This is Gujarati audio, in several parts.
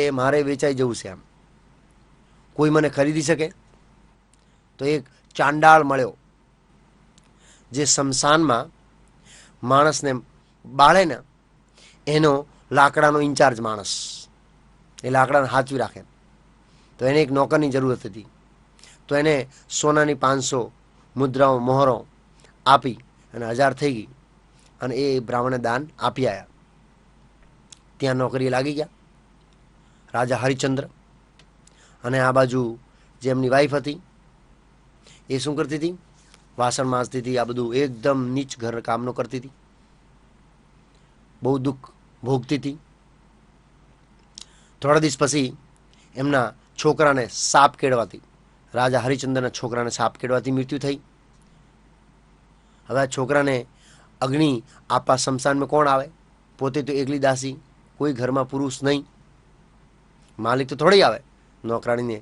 એ મારે વેચાઈ જવું છે, આમ કોઈ મને ખરીદી શકે? તો એક ચાંડાળ મળ્યો જે શમશાનમાં માણસને બાળે ને એનો લાકડાનો ઇન્ચાર્જ માણસ, એ લાકડાને હાચવી રાખે. તો એને એક નોકરની જરૂરત હતી. તો એને સોનાની 500 મુદ્રાઓ મોહરો આપી અને 1000 થઈ ગઈ અને એ બ્રાહ્મણે દાન આપી આવ્યા. ત્યાં નોકરી લાગી ગયા રાજા હરિચંદ્ર. અને આ બાજુ જે એમની વાઈફ હતી એ શું કરતી હતી? વાસણ માંજતી હતી. આ બધું એકદમ નીચ ઘર કામનો કરતી હતી, બહુ દુઃખ ભોગતી હતી. થોડા દિવસ પછી એમના છોકરાને સાપ કેળવાથી, રાજા હરિચંદ્રના છોકરાને સાપ કેળવાથી મૃત્યુ થઈ. હવે આ છોકરાને અગ્નિ આપવા શમશાનમાં કોણ આવે? પોતે તો એકલી દાસી, કોઈ ઘરમાં પુરુષ નહીં, માલિક તો થોડી આવે નોકરાણીને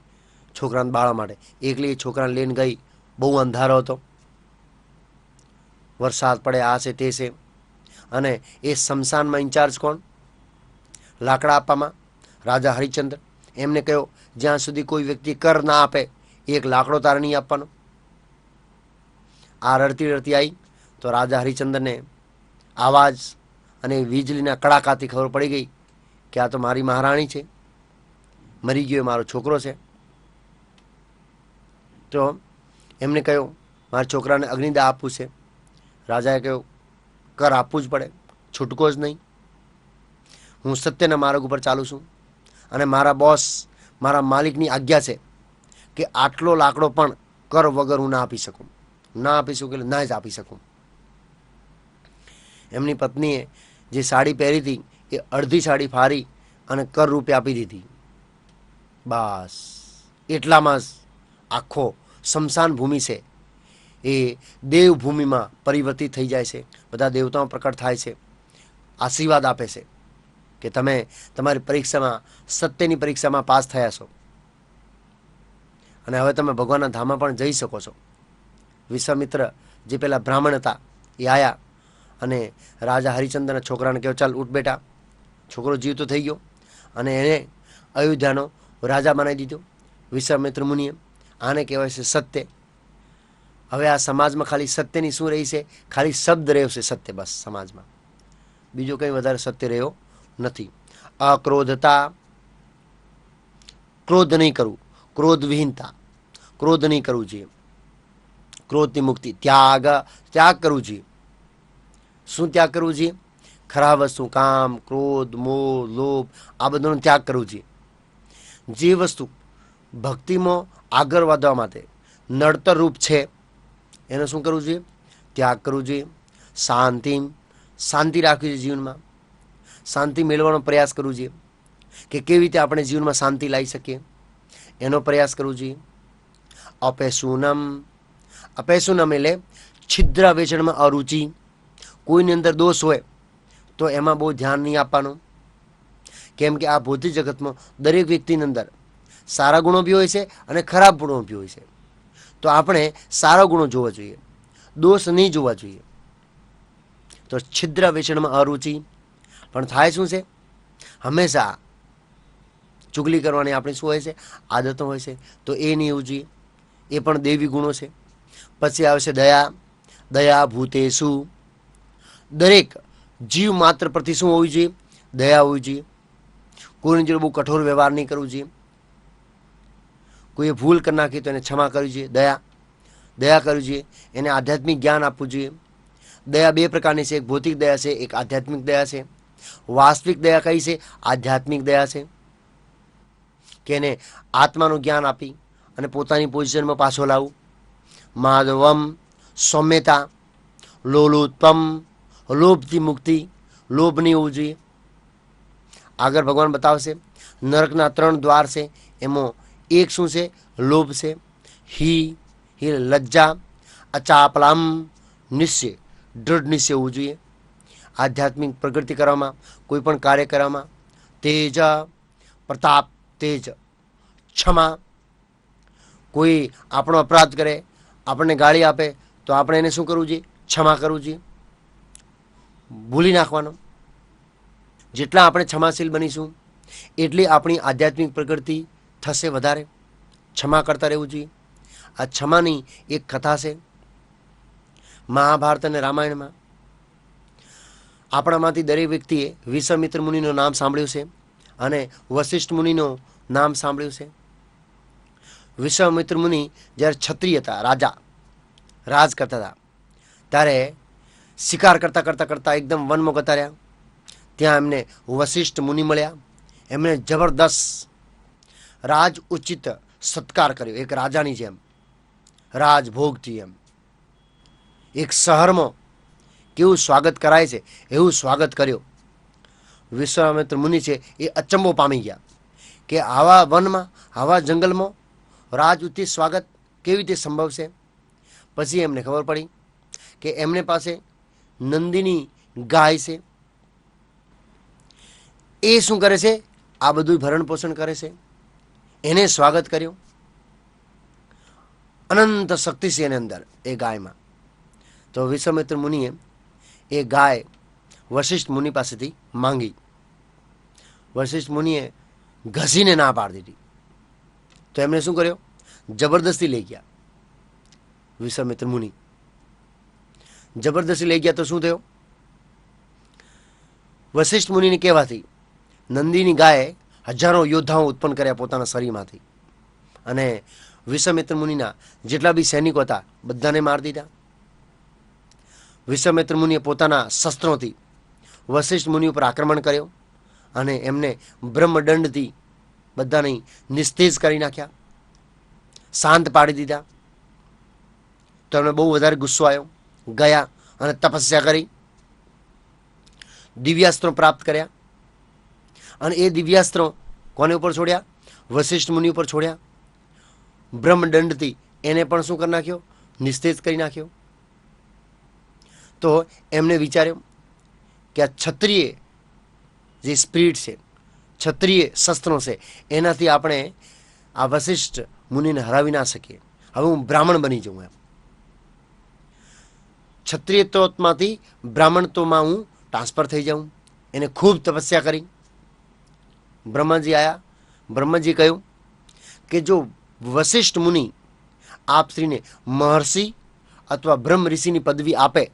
છોકરાને બાળવા માટે. એકલી એ છોકરાને લઈને ગઈ. બહુ અંધારો હતો, વરસાદ પડે, આ છે તે છે. અને એ શમશાનમાં ઇન્ચાર્જ કોણ? લાકડા આપવામાં રાજા હરિચંદ્ર. એમને કહ્યો જ્યાં સુધી કોઈ વ્યક્તિ કર ના આપે એક લાકડો તારે નહીં આપવાનો. આ રડતી રડતી આવી તો રાજા હરિચંદ્રને આવાજ અને વીજળીના કડાકાથી ખબર પડી ગઈ કે આ તો મારી મહારાણી છે, મરી ગયો મારો છોકરો છે. તો એમને કહ્યું મારા છોકરાને અગ્નિદાહ આપવું છે. રાજાએ કહ્યું કર આપવું જ પડે, છૂટકો જ નહીં. હું સત્યના માર્ગ ઉપર ચાલું છું અને મારા બોસ, મારા માલિકની આજ્ઞા છે કે આટલો લાકડો પણ કર વગર હું ના આપી શકું. ના આપી શકું એટલે ના જ આપી શકું. એમની પત્નીએ જે સાડી પહેરી હતી એ અડધી સાડી ફાડી અને કર રૂપે આપી દીધી. બસ એટલામાં જ આખો શમશાન ભૂમિ છે એ દેવભૂમિમાં પરિવર્તિત થઈ જાય છે. બધા દેવતાઓ પ્રકટ થાય છે, આશીર્વાદ આપે છે કે તમે તમારી પરીક્ષામાં, સત્યની પરીક્ષામાં પાસ થયા છો અને હવે તમે ભગવાનના ધામમાં પણ જઈ શકો છો. વિશ્વામિત્ર જે પેલા બ્રાહ્મણ હતા એ આવ્યા અને રાજા હરિચંદ્રના છોકરાને કહ્યું ચાલ ઉઠ બેટા. છોકરો જીવતો થઈ ગયો અને એને અયોધ્યાનો રાજા બનાવી દીધો વિશ્વામિત્ર મુનિએ. આને કહેવાય છે સત્ય. હવે આ સમાજમાં ખાલી સત્યની શું રહી છે? ખાલી શબ્દ રહ્યો છે સત્ય, બસ. સમાજમાં બીજો કંઈ વધારે સત્ય રહ્યો નથી. અક્રોધતા, ક્રોધ નહીં કરવું, ક્રોધ વિહીનતા, ક્રોધ નહીં કરવું જોઈએ. ક્રોધની મુક્તિ, ત્યાગ, ત્યાગ કરવું જોઈએ. શું ત્યાગ કરવું જોઈએ? ખરાબ વસ્તુ, કામ, ક્રોધ, મોહ, લોભ, આ બધાનો ત્યાગ કરવું જોઈએ. જે વસ્તુ ભક્તિમાં આગળ વધવા માટે નડતર રૂપ છે એને શું કરવું જોઈએ? ત્યાગ કરવું જોઈએ. શાંતિ રાખવી જોઈએ જીવનમાં. શાંતિ મેળવવાનો પ્રયાસ કરવો જોઈએ કે કેવી રીતે આપણે જીવનમાં શાંતિ લાવી શકીએ એનો પ્રયાસ કરવો જોઈએ. અપેસુનમ, અપેસુનમ એટલે છિદ્ર વેચણમાં અરુચિ. કોઈની અંદર દોષ હોય તો એમાં બહુ ધ્યાન નહીં આપવાનું, કેમ કે આ ભૌતિક જગતમાં દરેક વ્યક્તિની અંદર સારા ગુણો બી હોય છે અને ખરાબ ગુણો બી હોય છે. તો આપણે સારા ગુણો જોવા જોઈએ, દોષ નહીં જોવા જોઈએ. તો છિદ્ર વેચણમાં અરુચિ. પણ થાય શું છે? હંમેશા ચુગલી કરવાની આપણી શું હોય છે? આદતો હોય છે. તો એ નહીં હોવું જોઈએ. એ પણ દેવી ગુણો છે. પછી આવે છે દયા. દયા ભૂતેષુ. દરેક જીવ માત્ર પ્રતિ શું હોવી જોઈએ? દયા હોવી જોઈએ. કોઈની જોડે બહુ કઠોર વ્યવહાર નહીં કરવું જોઈએ. કોઈએ ભૂલ કરી નાખી તો એને ક્ષમા કરવી જોઈએ. દયા કરવી જોઈએ. એને આધ્યાત્મિક જ્ઞાન આપવું જોઈએ. દયા બે પ્રકારની છે, એક ભૌતિક દયા છે, એક આધ્યાત્મિક દયા છે. વાસ્તવિક દયા કઈ છે? આધ્યાત્મિક દયા છે કે એને આત્માનું જ્ઞાન આપી અને પોતાની પોઝિશનમાં પાછો લાવવું. માધવમ, સૌમ્યતા, લોલુત્પમ, લોભથી મુક્તિ. લોભ નહીં હોવું જોઈએ. આગળ ભગવાન બતાવશે નરકના 3 દ્વાર છે, એમાં એક શું છે? લોભ છે. હિ લજ્જા, અચાપલામ, નિશ્ચય, દૃઢ નિશ્ચય હોવું જોઈએ. આધ્યાત્મિક પ્રગતિ કરવામાં, કોઈ પણ કાર્ય કરવામાં. તેજ, પ્રતાપ, તેજ, ક્ષમા. કોઈ આપણો અપરાધ કરે, આપણને ગાળી આપે તો આપણે એને શું કરવું જોઈએ? ક્ષમા કરવું જોઈએ, ભૂલી નાખવાનો. જેટલા આપણે ક્ષમાશીલ બનીશું એટલી આપણી આધ્યાત્મિક પ્રગતિ થશે વધારે. ક્ષમા કરતા રહેવું જોઈએ. આ ક્ષમાની એક કથા છે મહાભારત અને રામાયણમાં. આપણામાંથી દરેક વ્યક્તિએ વિશ્વામિત્ર મુનિનું નામ સાંભળ્યું છે અને વશિષ્ઠ મુનિનું નામ સાંભળ્યું છે. વિશ્વામિત્ર મુનિ જ્યારે ક્ષત્રિય હતા, રાજ કરતા હતા, ત્યારે શિકાર કરતાં કરતાં કરતાં એકદમ વનમાં ગતા રહ્યા. ત્યાં એમને વશિષ્ઠ મુનિ મળ્યા. એમણે જબરદસ્ત રાજ ઉચિત સત્કાર કર્યો, એક રાજાની જેમ, રાજભોગથી એમ. એક શહેરમાં કેવું સ્વાગત કરાય છે એવું સ્વાગત કર્યો. વિશ્વામિત્ર મુનિ છે એ અચંબો પામી ગયા કે આવા વનમાં, આવા જંગલમાં રાજ ઉચિત સ્વાગત કેવી રીતે સંભવ છે. પછી એમને ખબર પડી કે એમને પાસે નંદિની ગાય છે. એ શું કરે છે? આ બધું ભરણ પોષણ કરે છે. એને સ્વાગત કર્યું. અનંત શક્તિ છે એની અંદર, એ ગાયમાં. તો વિશ્વામિત્ર મુનિએ એ ગાય વશિષ્ઠ મુનિ પાસેથી માંગી. વશિષ્ઠ મુનિએ ઘસીને ના પાડી દીધી. તો એમણે શું કર્યો? જબરદસ્તી લઈ ગયા. વિશ્વામિત્ર મુનિ જબરદસ્તી લઈ ગયા તો શું થયો? વશિષ્ઠ મુનિને કહેવાથી નંદીની ગાયે હજારો યોદ્ધાઓ ઉત્પન્ન કર્યા પોતાના શરીરમાંથી અને વિશ્વામિત્ર મુનિના જેટલા બી સૈનિકો હતા બધાને મારી દીધા. વિશ્વામિત્ર મુનિએ પોતાના શસ્ત્રોથી વશિષ્ઠ મુનિ ઉપર આક્રમણ કર્યો અને એમને બ્રહ્મદંડથી બધાને નિસ્તેજ કરી નાખ્યા, શાંત પાડી દીધા. તો એમને બહુ વધારે ગુસ્સો આવ્યો. ગયા અને તપસ્યા કરી, દિવ્યાસ્ત્રો પ્રાપ્ત કર્યા અને એ દિવ્યાસ્ત્રો કોને ઉપર છોડ્યા? વશિષ્ઠ મુનિ ઉપર છોડ્યા. બ્રહ્મદંડથી એને પણ શું કરી નાખ્યો? નિસ્તેજ કરી નાખ્યો. તો એમને વિચાર્યું કે આ ક્ષત્રિય જે સ્પિરિટ છે, ક્ષત્રિય શસ્ત્રો છે, એનાથી આપણે આ વશિષ્ઠ મુનિને હરાવી ના શકીએ. હવે હું બ્રાહ્મણ બની જાઉં એમ. ક્ષત્રિયત્વમાંથી બ્રાહ્મણત્વમાં હું ટ્રાન્સફર થઈ જાઉં. એને ખૂબ તપસ્યા કરી. બ્રહ્માજી આવ્યા. બ્રહ્માજી કહ્યું કે જો વશિષ્ઠ મુનિ આપ શ્રીને મહર્ષિ અથવા બ્રહ્મ ઋષિની પદવી આપે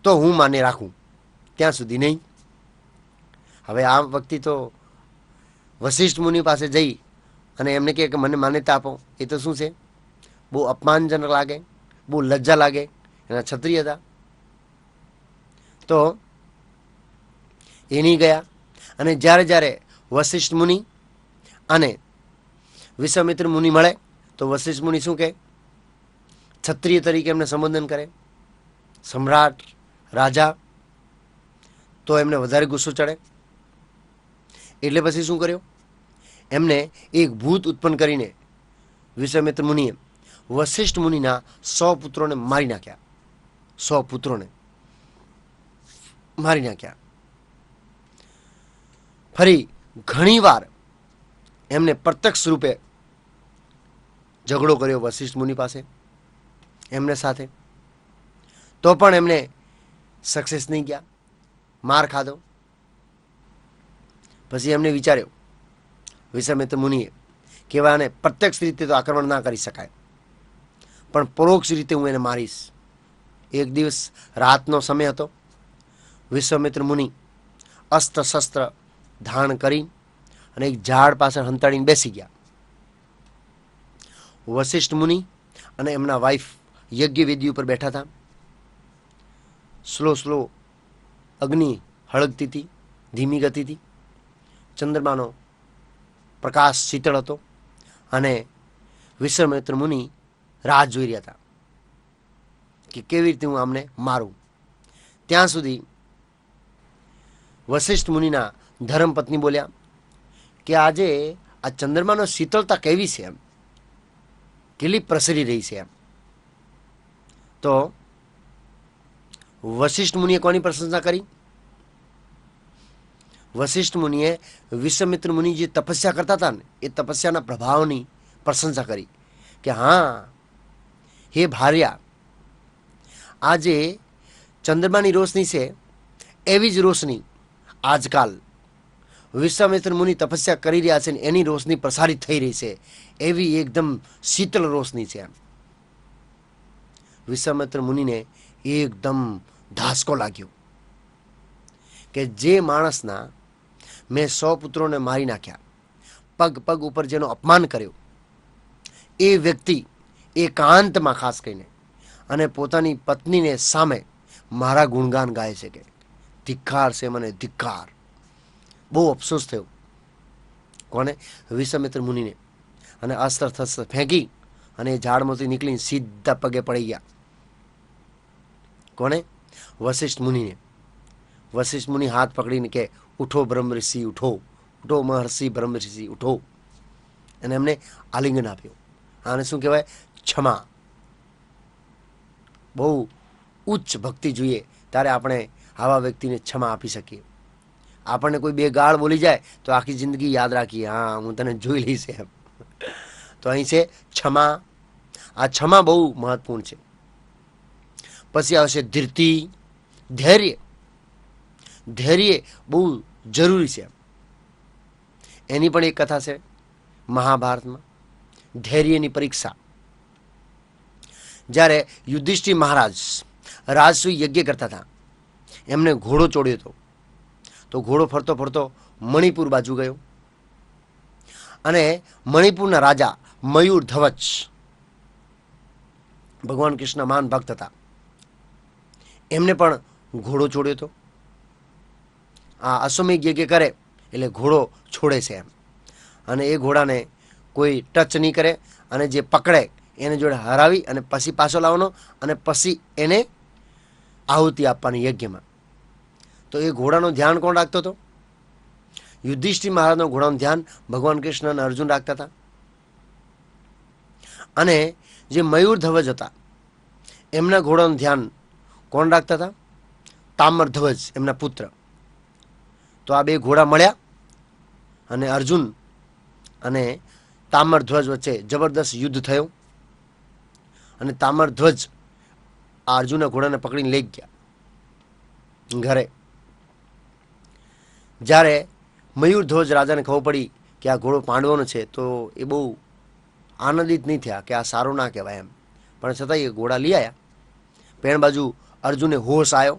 તો હું માને રાખું, ત્યાં સુધી નહીં. હવે આ વખતે તો વશિષ્ઠ મુનિ પાસે જઈ અને એમને કહે કે મને માન્યતા આપો, એ તો શું છે? બહુ અપમાનજનક લાગે, બહુ લજ્જા લાગે. એના ક્ષત્રિય હતા. તો એ નહીં ગયા. અને જ્યારે જ્યારે વશિષ્ઠ મુનિ અને વિશ્વામિત્ર મુનિ મળે તો વશિષ્ઠ મુનિ શું કહે? ક્ષત્રિય તરીકે એમને સંબોધન કરે, સમ્રાટ, રાજા. તો એમને વધારે ગુસ્સો ચડે. એટલે પછી શું કર્યું? એમને એક ભૂત ઉત્પન્ન કરીને વિશ્વામિત્ર મુનિએ વશિષ્ઠ મુનિના 100 પુત્રોને મારી નાખ્યા. 100 પુત્રોને મારી નાખ્યા. ફરી ઘણી વાર એમને પ્રત્યક્ષ રૂપે ઝઘડો કર્યો વશિષ્ઠ મુનિ પાસે એમને સાથે. તો પણ એમને સક્સેસ નહીં ગયા, માર ખાધો. પછી એમને વિચાર્યો વિશ્વામિત્ર મુનિએ કે આને પ્રત્યક્ષ રીતે તો આક્રમણ ના કરી શકાય, પણ પરોક્ષ રીતે હું એને મારીશ. એક દિવસ રાતનો સમય હતો. વિશ્વામિત્ર મુનિ અસ્ત્ર શસ્ત્ર ધારણ કરી અને એક ઝાડ પાસે હંતાડીને બેસી ગયા. વશિષ્ઠ મુનિ અને એમના વાઇફ યજ્ઞવેદી ઉપર બેઠા હતા. સ્લો અગ્નિ હળગતી હતી, ધીમી ગતિથી. ચંદ્રમાનો પ્રકાશ શીતળ હતો અને વિશ્વામિત્ર મુનિ રાહ જોઈ રહ્યા હતા કે કેવી રીતે હું આમને મારું. ત્યાં સુધી વશિષ્ઠ મુનિના ધર્મપત્ની બોલ્યા કે આજે આ ચંદ્રમાનો શીતળતા કેવી છે, એમ કેટલી પ્રસરી રહી છે એમ. તો વશિષ્ઠ મુનિએ કોની પ્રશંસા કરી? વશિષ્ઠ મુનિએ વિશ્વામિત્ર મુનિ જે તપસ્યા કરતા હતા ને એ તપસ્યાના પ્રભાવની પ્રશંસા કરી કે હા હે ભાર્યા, આજે ચંદ્રમાની રોશની છે એવી જ રોશની આજકાલ વિશ્વામિત્ર મુનિ તપસ્યા કરી રહ્યા છે ને એની રોશની પ્રસારિત થઈ રહી છે, એવી એકદમ શીતળ રોશની છે. એમ વિશ્વામિત્ર મુનિને એકદમ ધાસકો લાગ્યો કે જે માણસના મેં 100 પુત્રોને મારી નાખ્યા, પગ પગ ઉપર જેનો અપમાન કર્યો, એ વ્યક્તિ એકાંતમાં ખાસ કરીને અને પોતાની પત્નીને સામે મારા ગુણગાન ગાય છે કે ધિક્કાર છે મને, ધિક્કાર. બહુ અફસોસ થયો. કોને? વિશ્વામિત્ર મુનિને. અને અસ્ત્ર થસ્ત્ર ફેંકી અને એ ઝાડમાંથી નીકળીને સીધા પગે પડી ગયા. કોને? વશિષ્ઠ મુનિને. વશિષ્ઠ મુનિ હાથ પકડીને કે ઉઠો બ્રહ્મર્ષિ, ઉઠો ઉઠો મહર્ષિ બ્રહ્મર્ષિ, ઉઠો. અને એમને આલિંગન આપ્યો. આને શું કહેવાય? ક્ષમા. બહુ ઉચ્ચ ભક્તિ જોઈએ ત્યારે આપણે આવા વ્યક્તિને ક્ષમા આપી શકીએ. આપણને કોઈ 2 ગાળ બોલી જાય તો આખી જિંદગી યાદ રાખીએ, હા હું તને જોઈ લઈશ એમ. તો અહીં છે ક્ષમા. આ ક્ષમા બહુ મહત્વપૂર્ણ છે. પછી આવશે ધીરતી, ધૈર્ય. ધૈર્ય બહુ જરૂરી છે. એની પણ એક કથા છે મહાભારતમાં, ધૈર્યની પરીક્ષા. જ્યારે યુધિષ્ઠિર મહારાજ રાજસૂય યજ્ઞ કરતા હતા, એમને ઘોડો ચોડ્યો હતો. તો ઘોડો ફરતો ફરતો મણિપુર બાજુ ગયો અને મણિપુરના રાજા મયુર ધવજ ભગવાન કૃષ્ણ મહાન ભક્ત હતા, એમને પણ ઘોડો છોડ્યો હતો. આ અશ્વમેઘ યજ્ઞ કરે એટલે ઘોડો છોડે છે એમ. અને એ ઘોડાને કોઈ ટચ નહીં કરે અને જે પકડે એને જોડે હરાવી અને પછી પાછો લાવવાનો અને પછી એને આહુતિ આપવાની યજ્ઞમાં. તો એ ઘોડાનું ધ્યાન કોણ રાખતો હતો? યુધિષ્ઠિર મહારાજનું ઘોડાનું ધ્યાન ભગવાન કૃષ્ણ અને અર્જુન રાખતા હતા. અને જે મયુર ધ્વજ હતા એમના ઘોડાનું ધ્યાન કોણ રાખતા હતા? તામ્ર ધ્વજ, એમના પુત્ર. તો આ 2 ઘોડા મળ્યા અને અર્જુન અને તામ્ર ધ્વજ વચ્ચે જબરદસ્ત યુદ્ધ થયો. અને તામ્ર ધ્વજ આ અર્જુનના ઘોડાને પકડીને લઈ ગયા ઘરે. જ્યારે મયુર ધ્વજ રાજાને ખબર પડી કે આ ઘોડો પાંડવોનો છે તો એ બહુ આનંદિત નહીં થયા કે આ સારું ના કહેવાય એમ. પણ છતાંય એ ઘોડા લઈ આવ્યા. પેણ બાજુ અર્જુને હોશ આવ્યો.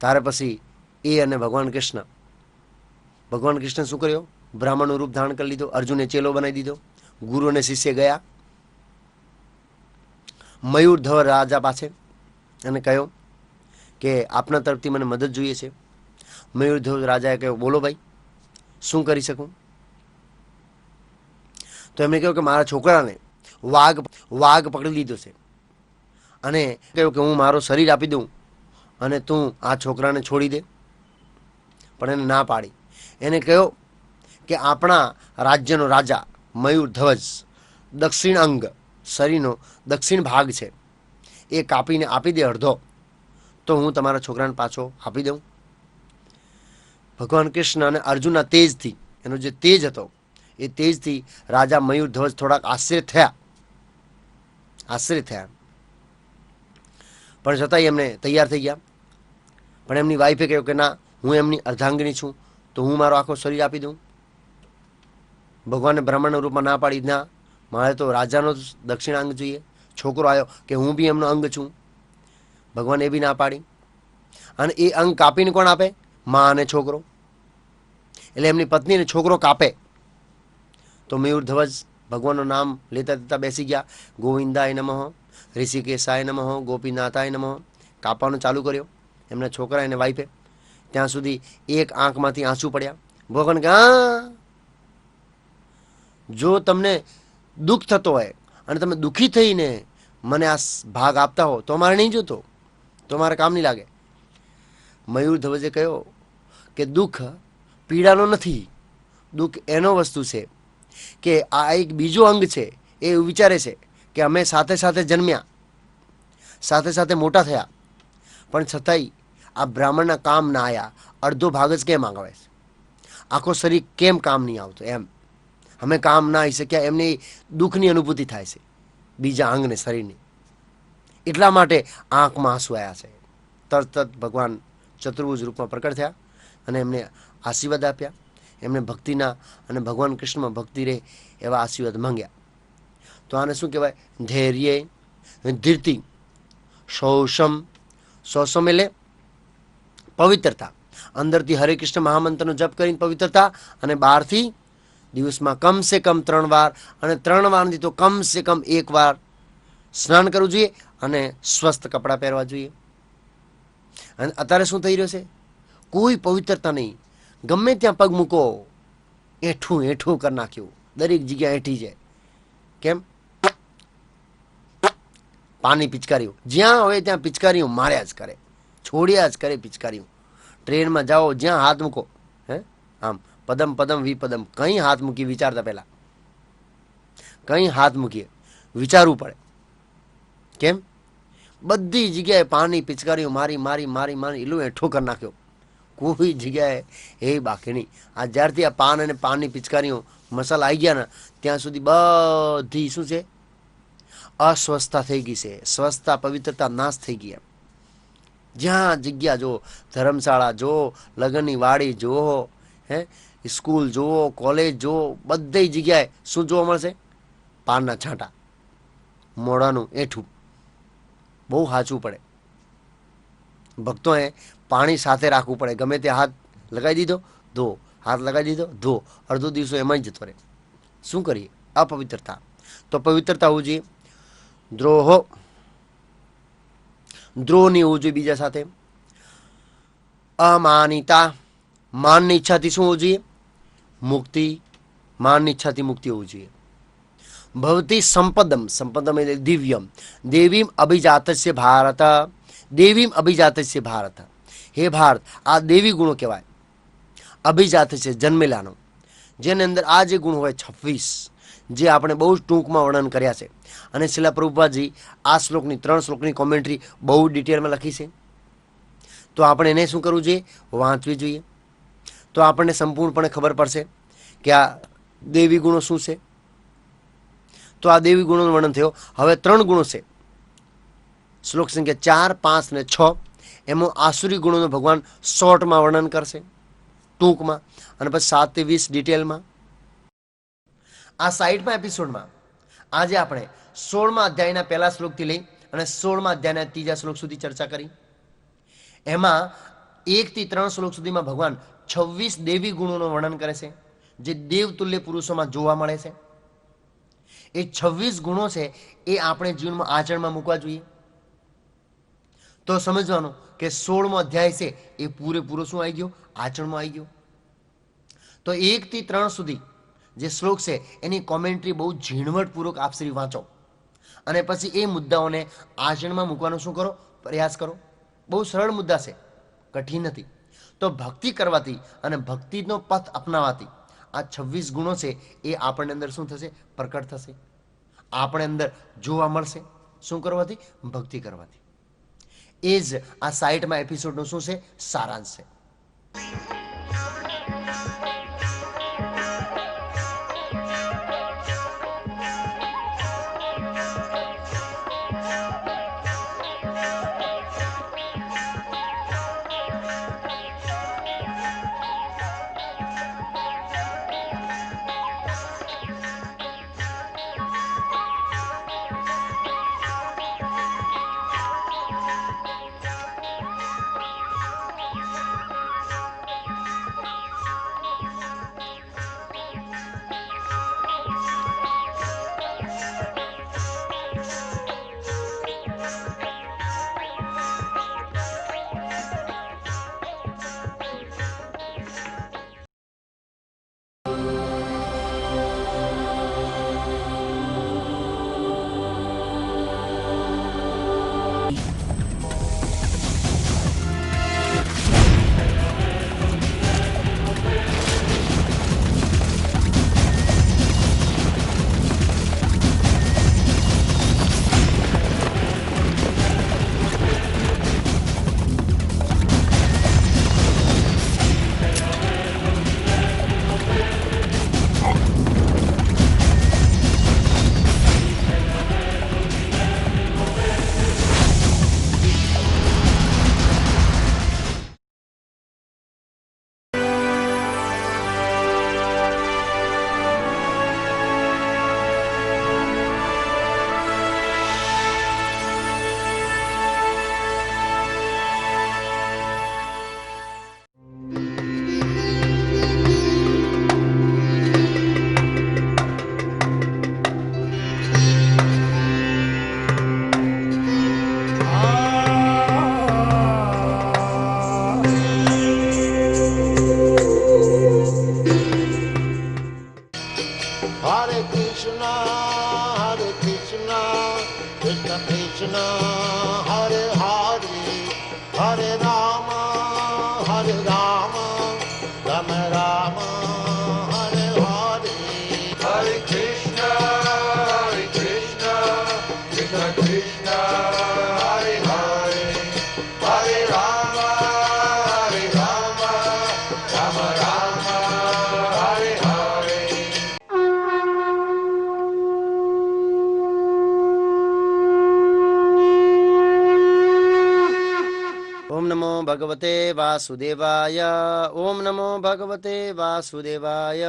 ત્યારે પછી એ અને ભગવાન કૃષ્ણ શું કર્યો? બ્રાહ્મણનું રૂપ ધારણ કરી લીધો. અર્જુને ચેલો બનાવી દીધો. ગુરુ અને શિષ્ય ગયા મયુર ધ્વજ રાજા પાસે અને કહ્યું કે આપના તરફથી મને મદદ જોઈએ છે. મયુર ધ્વજ રાજાએ કહ્યું, બોલો ભાઈ, શું કરી શકું? તો એમણે કહ્યું કે મારા છોકરાને વાઘ પકડી લીધો છે અને કહ્યું કે હું મારું શરીર આપી દઉં અને તું આ છોકરાને છોડી દે. પણ એને ના પાડી. એને કહ્યું કે આપણા રાજ્યનો રાજા મયુર ધ્વજ દક્ષિણ અંગ, શરીરનો દક્ષિણ ભાગ છે, એ કાપીને આપી દે અડધો, તો હું તમારા છોકરાને પાછો આપી દઉં. ભગવાન કૃષ્ણ અને અર્જુનના તેજથી, એનો જે તેજ હતો એ તેજથી રાજા મયુર ધ્વજ થોડાક આશ્ચર્ય થયા. પણ છતાંય એમને તૈયાર થઈ ગયા. પણ એમની વાઈફે કહ્યું કે ના, હું એમની અર્ધાંગિની છું તો હું મારો આખો શરીર આપી દઉં. ભગવાને બ્રાહ્મણના રૂપમાં ના પાડી, ના, મારે તો રાજાનો દક્ષિણ અંગ જોઈએ. છોકરો આવ્યો કે હું બી એમનો અંગ છું. ભગવાન એ બી ના પાડી. અને એ અંગ કાપીને કોણ આપે? મા અને છોકરો. એટલે એમની પત્ની અને છોકરો કાપે. તો મયુર ધ્વજ ભગવાનનું નામ લેતા લેતા બેસી ગયા. ગોવિંદાય નમઃ, ઋષિકેશાય નમઃ, ગોપીનાથાય નમઃ. કાપવાનું ચાલુ કર્યો એમના છોકરા અને વાઈફે. ત્યાં સુધી એક આંખમાંથી આંસુ પડ્યા. ભગવાન કે જો તમને દુઃખ થતો હોય અને તમે દુઃખી થઈને મને આ ભાગ આપતા હો તો મારે નહીં જોતો, તો મારે કામ નહીં લાગે. મયુર ધ્વજે કહ્યો કે દુઃખ પીડાનો નથી, દુઃખ એનો વસ્તુ છે કે આ એક બીજો અંગ છે. એ વિચારે છે કે અમે સાથે સાથે જન્મ્યા, સાથે સાથે મોટા થયા, પણ છતાંય આ બ્રાહ્મણના કામ ના આવ્યા. અડધો ભાગ જ કેમ આવે છે? આખો શરીર કેમ કામ નહીં આવતો? એમ અમે કામ ના આવી શક્યા, એમની દુઃખની અનુભૂતિ થાય છે બીજા અંગને, શરીરની. એટલા માટે આંખમાં આંસુ આવ્યા છે. તરત ભગવાન ચતુર્ભુજ રૂપમાં પ્રકટ થયા અને એમને આશીર્વાદ આપ્યા. એમણે ભક્તિના અને ભગવાન કૃષ્ણમાં ભક્તિ રહે એવા આશીર્વાદ માંગ્યા. તો આને શું કહેવાય? ધૈર્ય, ધીરતી, શૌષમ. શૌષમ એટલે પવિત્રતા. અંદરથી હરે કૃષ્ણ મહામંત્રનો જપ કરીને પવિત્રતા, અને બહારથી દિવસમાં કમસે કમ 3 વાર, અને 3 વારથી તો કમસે કમ 1 વાર સ્નાન કરવું જોઈએ અને સ્વસ્થ કપડાં પહેરવા જોઈએ. અને અત્યારે શું થઈ રહ્યું છે? કોઈ પવિત્રતા નહીં. ગમે ત્યાં પગ મૂકો, એઠું એઠું કરી નાખ્યું. દરેક જગ્યા એઠી જાય. કેમ? પાણી પિચકારીઓ, જ્યાં હોય ત્યાં પિચકારીઓ માર્યા જ કરે, છોડ્યા જ કરે પિચકારીઓ. ટ્રેનમાં જાઓ, જ્યાં હાથ મૂકો, હે આમ પદમ પદમ વિપદમ, કંઈ હાથ મૂકી વિચારતા પહેલા, કંઈ હાથ મૂકીએ વિચારવું પડે. કેમ? બધી જગ્યાએ પાણી પિચકારીઓ મારી મારી મારી મારી એટલું એઠો કરી નાખ્યો. કોઈ જગ્યાએ એ બાકી નહીં. આ જ્યારથી આ પાન અને પાનની પિચકારીઓ મસાલા આવી ગયા ને, ત્યાં સુધી બધી શું છે? અસ્વસ્થતા થઈ ગઈ છે. સ્વસ્થતા, પવિત્રતા નાશ થઈ ગયા. જ્યાં જગ્યા જુઓ, ધર્મશાળા જુઓ, લગ્નની વાડી જુઓ, હે સ્કૂલ જુઓ, કોલેજ જુઓ, બધી જગ્યાએ શું જોવા મળશે? પાનના છાંટા, મોઢાનું એઠું. બહુ સાચવું પડે. ભક્તોએ પાણી સાથે રાખવું પડે. ગમે તે હાથ લગાવી દીધો, ધો, હાથ લગાવી દીધો, ધો, અડધો દિવસો એમાં જ જતો રહે. શું કરીએ? અપવિત્રતા. તો પવિત્રતા હોવું જોઈએ. દ્રોહો, દ્રોહ નહીં હોવું જોઈએ બીજા સાથે. અમાનિતા, માનની ઈચ્છાથી શું હોવું જોઈએ? મુક્તિ. માનની ઈચ્છાથી મુક્તિ હોવું જોઈએ. ભવતી સંપદમ, સંપદમ એટલે દિવ્યમ. દેવીમ અભિજાતસ્ય ભારત, દેવીમ અભિજાતસ્ય ભારત. હે ભારત, આ દેવી ગુણો કહેવાય. અભિજાતસ્ય, જન્મેલાનો, જેની અંદર આ જે ગુણ હોય 26, જે આપણે બહુ જ ટૂંકમાં વર્ણન કર્યા છે. અને શિલા પ્રભુપાદજી આ શ્લોકની 3 શ્લોકની કોમેન્ટ્રી બહુ ડિટેલમાં લખી છે. તો આપણે એને શું કરવું જોઈએ? વાંચવી જોઈએ. તો આપણને સંપૂર્ણપણે ખબર પડશે કે આ દેવી ગુણો શું છે. તો આ દેવી ગુણોનું વર્ણન થયો. હવે 3 ગુણો છે. શ્લોક સંખ્યા 4, 5 અને 6. એમાં આસુરી ગુણોનું ભગવાન શોર્ટમાં વર્ણન કરશે, ટૂંકમાં, અને પછી 7 થી 20 ડિટેલમાં. આ સાઈડમાં એપિસોડમાં આજે આપણે 16મા અધ્યાયના પહેલા શ્લોકથી લઈ અને 16મા અધ્યાયના 3જા શ્લોક સુધી ચર્ચા કરી. એમાં 1 થી 3 શ્લોક સુધીમાં ભગવાન 26 દેવી ગુણોનું વર્ણન કરે છે, જે દેવતુલ્ય પુરુષોમાં જોવા મળે છે. એ 26 ગુણો છે એ આપણે જીવનમાં આચરણમાં મૂકવા જોઈએ. તો સમજવાનું કે 16મો અધ્યાય છે એ પૂરેપૂરો શું આવી ગયો? આચરણમાં આવી ગયો. તો 1 થી 3 સુધી જે શ્લોક છે એની કોમેન્ટ્રી બહુ ઝીણવટપૂર્વક આપ શ્રી વાંચો, અને પછી એ મુદ્દાઓને આચરણમાં મૂકવાનો શું કરો? પ્રયાસ કરો. બહુ સરળ મુદ્દા છે, કઠિન નથી. તો ભક્તિ કરવાથી અને ભક્તિનો પથ અપનાવવાથી આ 26 ગુણો છે એ આપણને અંદર શું થશે? પ્રકટ થશે, આપણે અંદર જોવા મળશે. શું કરવાથી? ભક્તિ કરવાથી. એ જ આ સાઈટમાં એપિસોડનો શું છે? સારાંશ છે. कृष्ण हरे हरे हरे राम राम राम हरे हरे हरे कृष्ण कृष्ण कृष्ण हरे हरे हरे राम राम राम हरे हरे. ओम नमो भगवते वासुदेवाय. ओम नमो भगवते वासुदेवाय.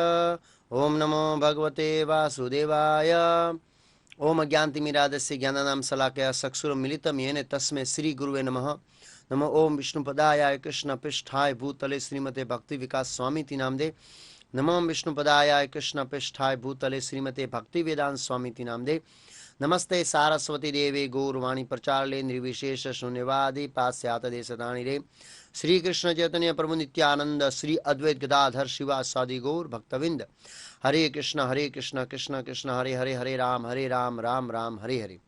ओम नमो भगवते वासुदेवाय. ओम अज्ञानतिमिरादस्य ज्ञानानां शलाकया चक्षुरुन्मिलितं येन तस्मै श्री गुरुवे नमः. नमो ओम विष्णुपदाय कृष्ण पृष्ठाय भूतले श्रीमते भक्ति विकास स्वामी नामदे. नमो विष्णुपदाय कृष्ण पृष्ठाय भूतले श्रीमते भक्ति वेदांत स्वामी नामदे. नमस्ते सारस्वती देवे गौरवाणी प्रचारले निर्विशेष शून्यवादी पाश्चात देशदाणी रे. श्री कृष्ण चैतन्य प्रभु नित्यानंद श्री अद्वैत गदाधर शिवासादि गौर भक्तविंद. हरे कृष्ण कृष्ण कृष्ण हरे हरे हरे राम राम राम हरे हरे.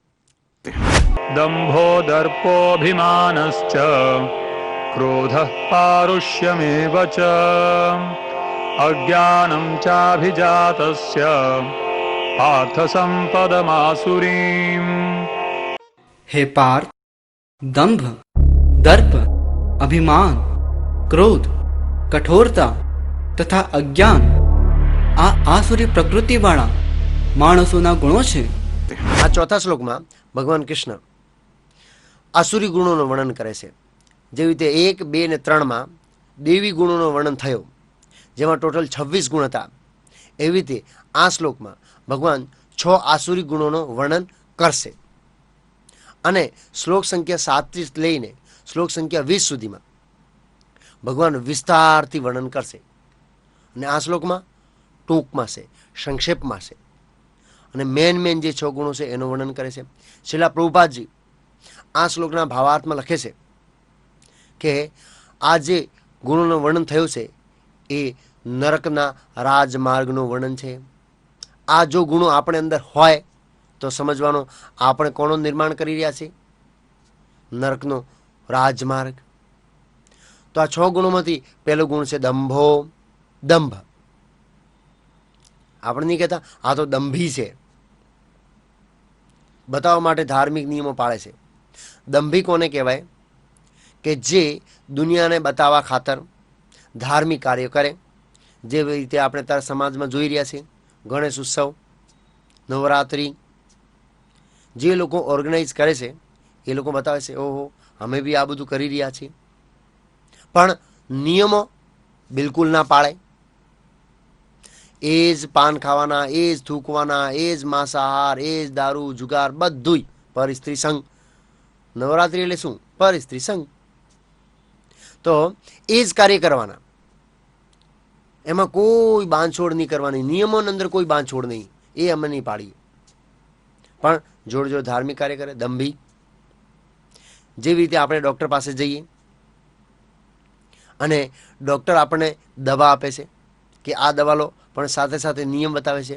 दम्भो दर्पोऽभिमानश्च क्रोधः पारुष्यमेव च अज्ञानं चाभिजातस्य पार्थसम्पदमासुरीम्. हे पार्थ, दंभ, दर्प, अभिमान, क्रोध, कठोरता તથા અજ્ઞાન આ આસુરી પ્રકૃતિવાળા માણસોના ગુણો છે. આ ચોથા શ્લોકમાં ભગવાન કૃષ્ણ આસુરી ગુણોનું વર્ણન કરે છે. જેવી રીતે 1, 2 ને 3માં દેવી ગુણોનું વર્ણન થયું, જેમાં ટોટલ 26 ગુણ હતા. એવી રીતે આ શ્લોકમાં ભગવાન 6 આસુરી ગુણોનું વર્ણન કરશે. અને શ્લોક સંખ્યા 37 લઈને શ્લોક સંખ્યા 20 સુધીમાં ભગવાન વિસ્તારથી વર્ણન કરશે. અને આ શ્લોકમાં ટૂંકમાં છે, સંક્ષેપમાં છે, અને મેન જે 6 ગુણો છે એનું વર્ણન કરે છે. છેલ્લા પ્રભુપાદજી આ શ્લોકના ભાવાર્થમાં લખે છે કે આ જે ગુણોનું વર્ણન થયું છે એ નરકના રાજમાર્ગનું વર્ણન છે. આ જો ગુણો આપણે અંદર હોય તો સમજવાનું આપણે કોનું નિર્માણ કરી રહ્યા છીએ? નરકનો રાજમાર્ગ. તો આ 6 ગુણોમાંથી પહેલો ગુણ છે દંભો. દંભ. આપણે નહીં કહેતા આ તો દંભી છે, બતાવવા માટે ધાર્મિક નિયમો પાળે છે. દંભી કોને કહેવાય? કે જે દુનિયાને બતાવવા ખાતર ધાર્મિક કાર્ય કરે. જે રીતે આપણે તારા સમાજમાં જોઈ રહ્યા છીએ, ગણેશ ઉત્સવ, નવરાત્રિ, જે લોકો ઓર્ગેનાઇઝ કરે છે એ લોકો બતાવે છે ઓહો અમે બી આ બધું કરી રહ્યા છીએ, પણ નિયમો બિલકુલ ના પાળે. એ જ પાન ખાવાના, એ જ થૂકવાના, એ જ માંસાહાર, એ જ દારૂ, જુગાર, બધુંય પર સ્ત્રી સંગ. નવરાત્રિ એટલે શું? પર સ્ત્રી સંગ. તો એ જ કાર્ય કરવાના, એમાં કોઈ બાંધછોડ નહીં કરવાની, નિયમોની અંદર કોઈ બાંધછોડ નહીં. એ અમે નહીં પાડીએ. પણ જોડે ધાર્મિક કાર્ય કરે દંભી. જેવી રીતે આપણે ડૉક્ટર પાસે જઈએ અને ડૉક્ટર આપણને દવા આપે છે કે આ દવા લો, પણ સાથે સાથે નિયમ બતાવે છે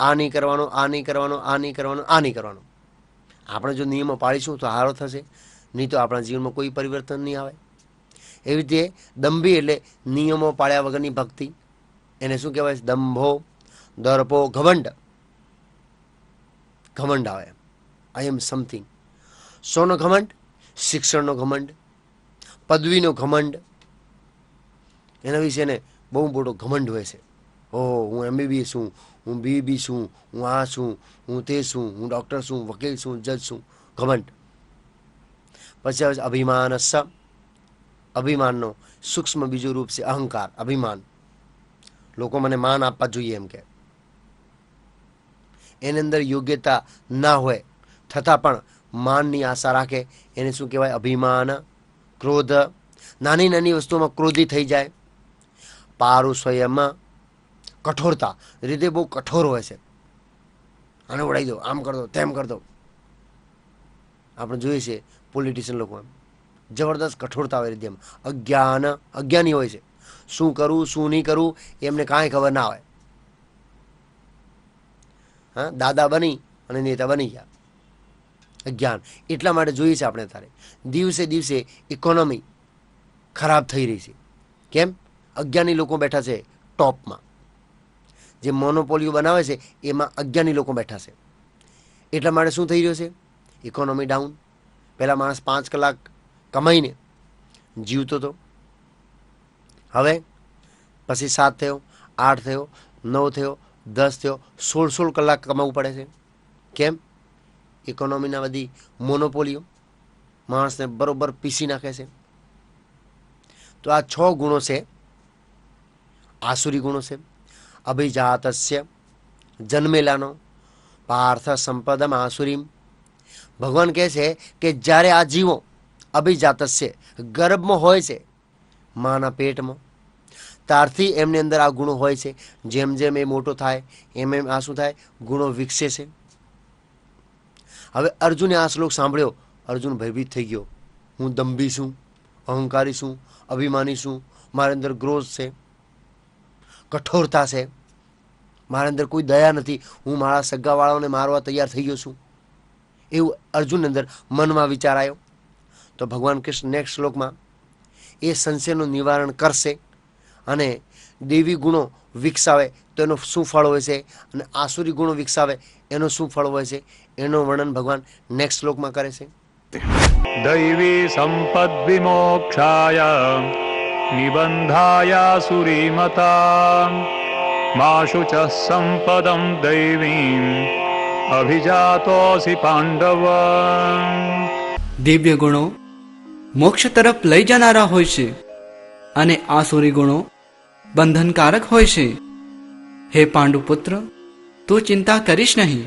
આ નહીં કરવાનું, આ નહીં કરવાનું, આ નહીં કરવાનું, આ નહીં કરવાનું. આપણે જો નિયમો પાળીશું તો હારો થશે, નહીં તો આપણા જીવનમાં કોઈ પરિવર્તન નહીં આવે. એવી રીતે દંભી એટલે નિયમો પાળ્યા વગરની ભક્તિ. એને શું કહેવાય છે? દંભો, દર્પો, ઘમંડ. ઘમંડ આવે, આઈ એમ સમથિંગ. સોનો ઘમંડ? શિક્ષણનો ઘમંડ, પદવીનો ઘમંડ. એના વિશે ને બહુ મોટો ઘમંડ હોય છે. ઓહો હું MBBS છું, હું BB છું, હું આ છું, હું તે છું, હું ડૉક્ટર છું, વકીલ છું, જજ છું. ઘમંડ. પછી આવે છે અભિમાનસ્સ. અભિમાનનો સૂક્ષ્મ બીજું રૂપ છે અહંકાર, અભિમાન. લોકો મને માન આપવા જોઈએ એમ કે. એની અંદર યોગ્યતા ના હોય છતાં પણ માનની આશા રાખે, એને શું કહેવાય? અભિમાન. ક્રોધ. નાની નાની વસ્તુમાં ક્રોધી થઈ જાય. પારુ સ્વયં. કઠોરતા. હૃદય બહુ કઠોર હોય છે. આને ઉડાવી દો, આમ કરી દો, તેમ કરી દો. આપણે જોઈએ છીએ પોલિટિશિયન લોકો જબરદસ્ત કઠોરતા હોય હૃદયમાં. અજ્ઞાની હોય છે. શું કરવું શું નહીં કરવું એમને કાંઈ ખબર ના હોય. હા, દાદા બની અને નેતા બની ગયા. અજ્ઞાન. એટલા માટે જોઈએ છે આપણે તારે દિવસે દિવસે ઇકોનોમી ખરાબ થઈ રહી છે. કેમ? અજ્ઞાની લોકો બેઠા છે ટોપમાં. જે મોનોપોલીઓ બનાવે છે એમાં અજ્ઞાની લોકો બેઠા છે. એટલા માટે શું થઈ રહ્યું છે? Economy down. પહેલાં માણસ 5 કલાક કમાઈને જીવતો હતો, હવે પછી 7 થયો, 8 થયો, 9 થયો, 10 થયો, 16 કલાક કમાવવું પડે છે. કેમ? ઇકોનોમીના બધી મોનોપોલીઓ માણસને બરોબર પીસી નાખે છે. તો આ 6 ગુણો છે, આસુરી ગુણો છે. અભિજાતસ્ય જન્મેલાનો પાર્થ સંપદમ આસુરીમ. ભગવાન કહે છે કે જ્યારે આ જીવો અભિજાતસ્ય ગર્ભમાં હોય છે, માના પેટમાં, ત્યારથી એમની અંદર આ ગુણો હોય છે. જેમ જેમ એ મોટો થાય એમ એમ આ શું થાય? ગુણો વિકસે છે. હવે અર્જુને આ શ્લોક સાંભળ્યો, અર્જુન ભયભીત થઈ ગયો. હું દંભી છું, અહંકારી છું, અભિમાની છું, મારી અંદર ક્રોધ છે, કઠોરતા છે, મારા અંદર કોઈ દયા નથી, હું મારા સગાવાળાઓને મારવા તૈયાર થઈ ગયો છું, એવું અર્જુનની અંદર મનમાં વિચાર આવ્યો. તો ભગવાન કૃષ્ણ નેક્સ્ટ શ્લોકમાં એ સંશયનું નિવારણ કરશે અને દેવી ગુણો વિકસાવે તો એનો શું ફળ હોય છે અને આસુરી ગુણો વિકસાવે એનો શું ફળ હોય છે એનું વર્ણન ભગવાન નેક્સ્ટ શ્લોકમાં કરે છે. દૈવી સંપદ વિમોક્ષાય નિબંધાય સુરીમતા માશુ ચ સંપદમ દૈવીમ અભિજાતોસી પાંડવ. દિવ્ય ગુણો મોક્ષ તરફ લઈ જનારા હોય છે અને આસુરી ગુણો બંધનકારક હોય છે. હે પાંડુપુત્ર, તું ચિંતા કરીશ નહીં,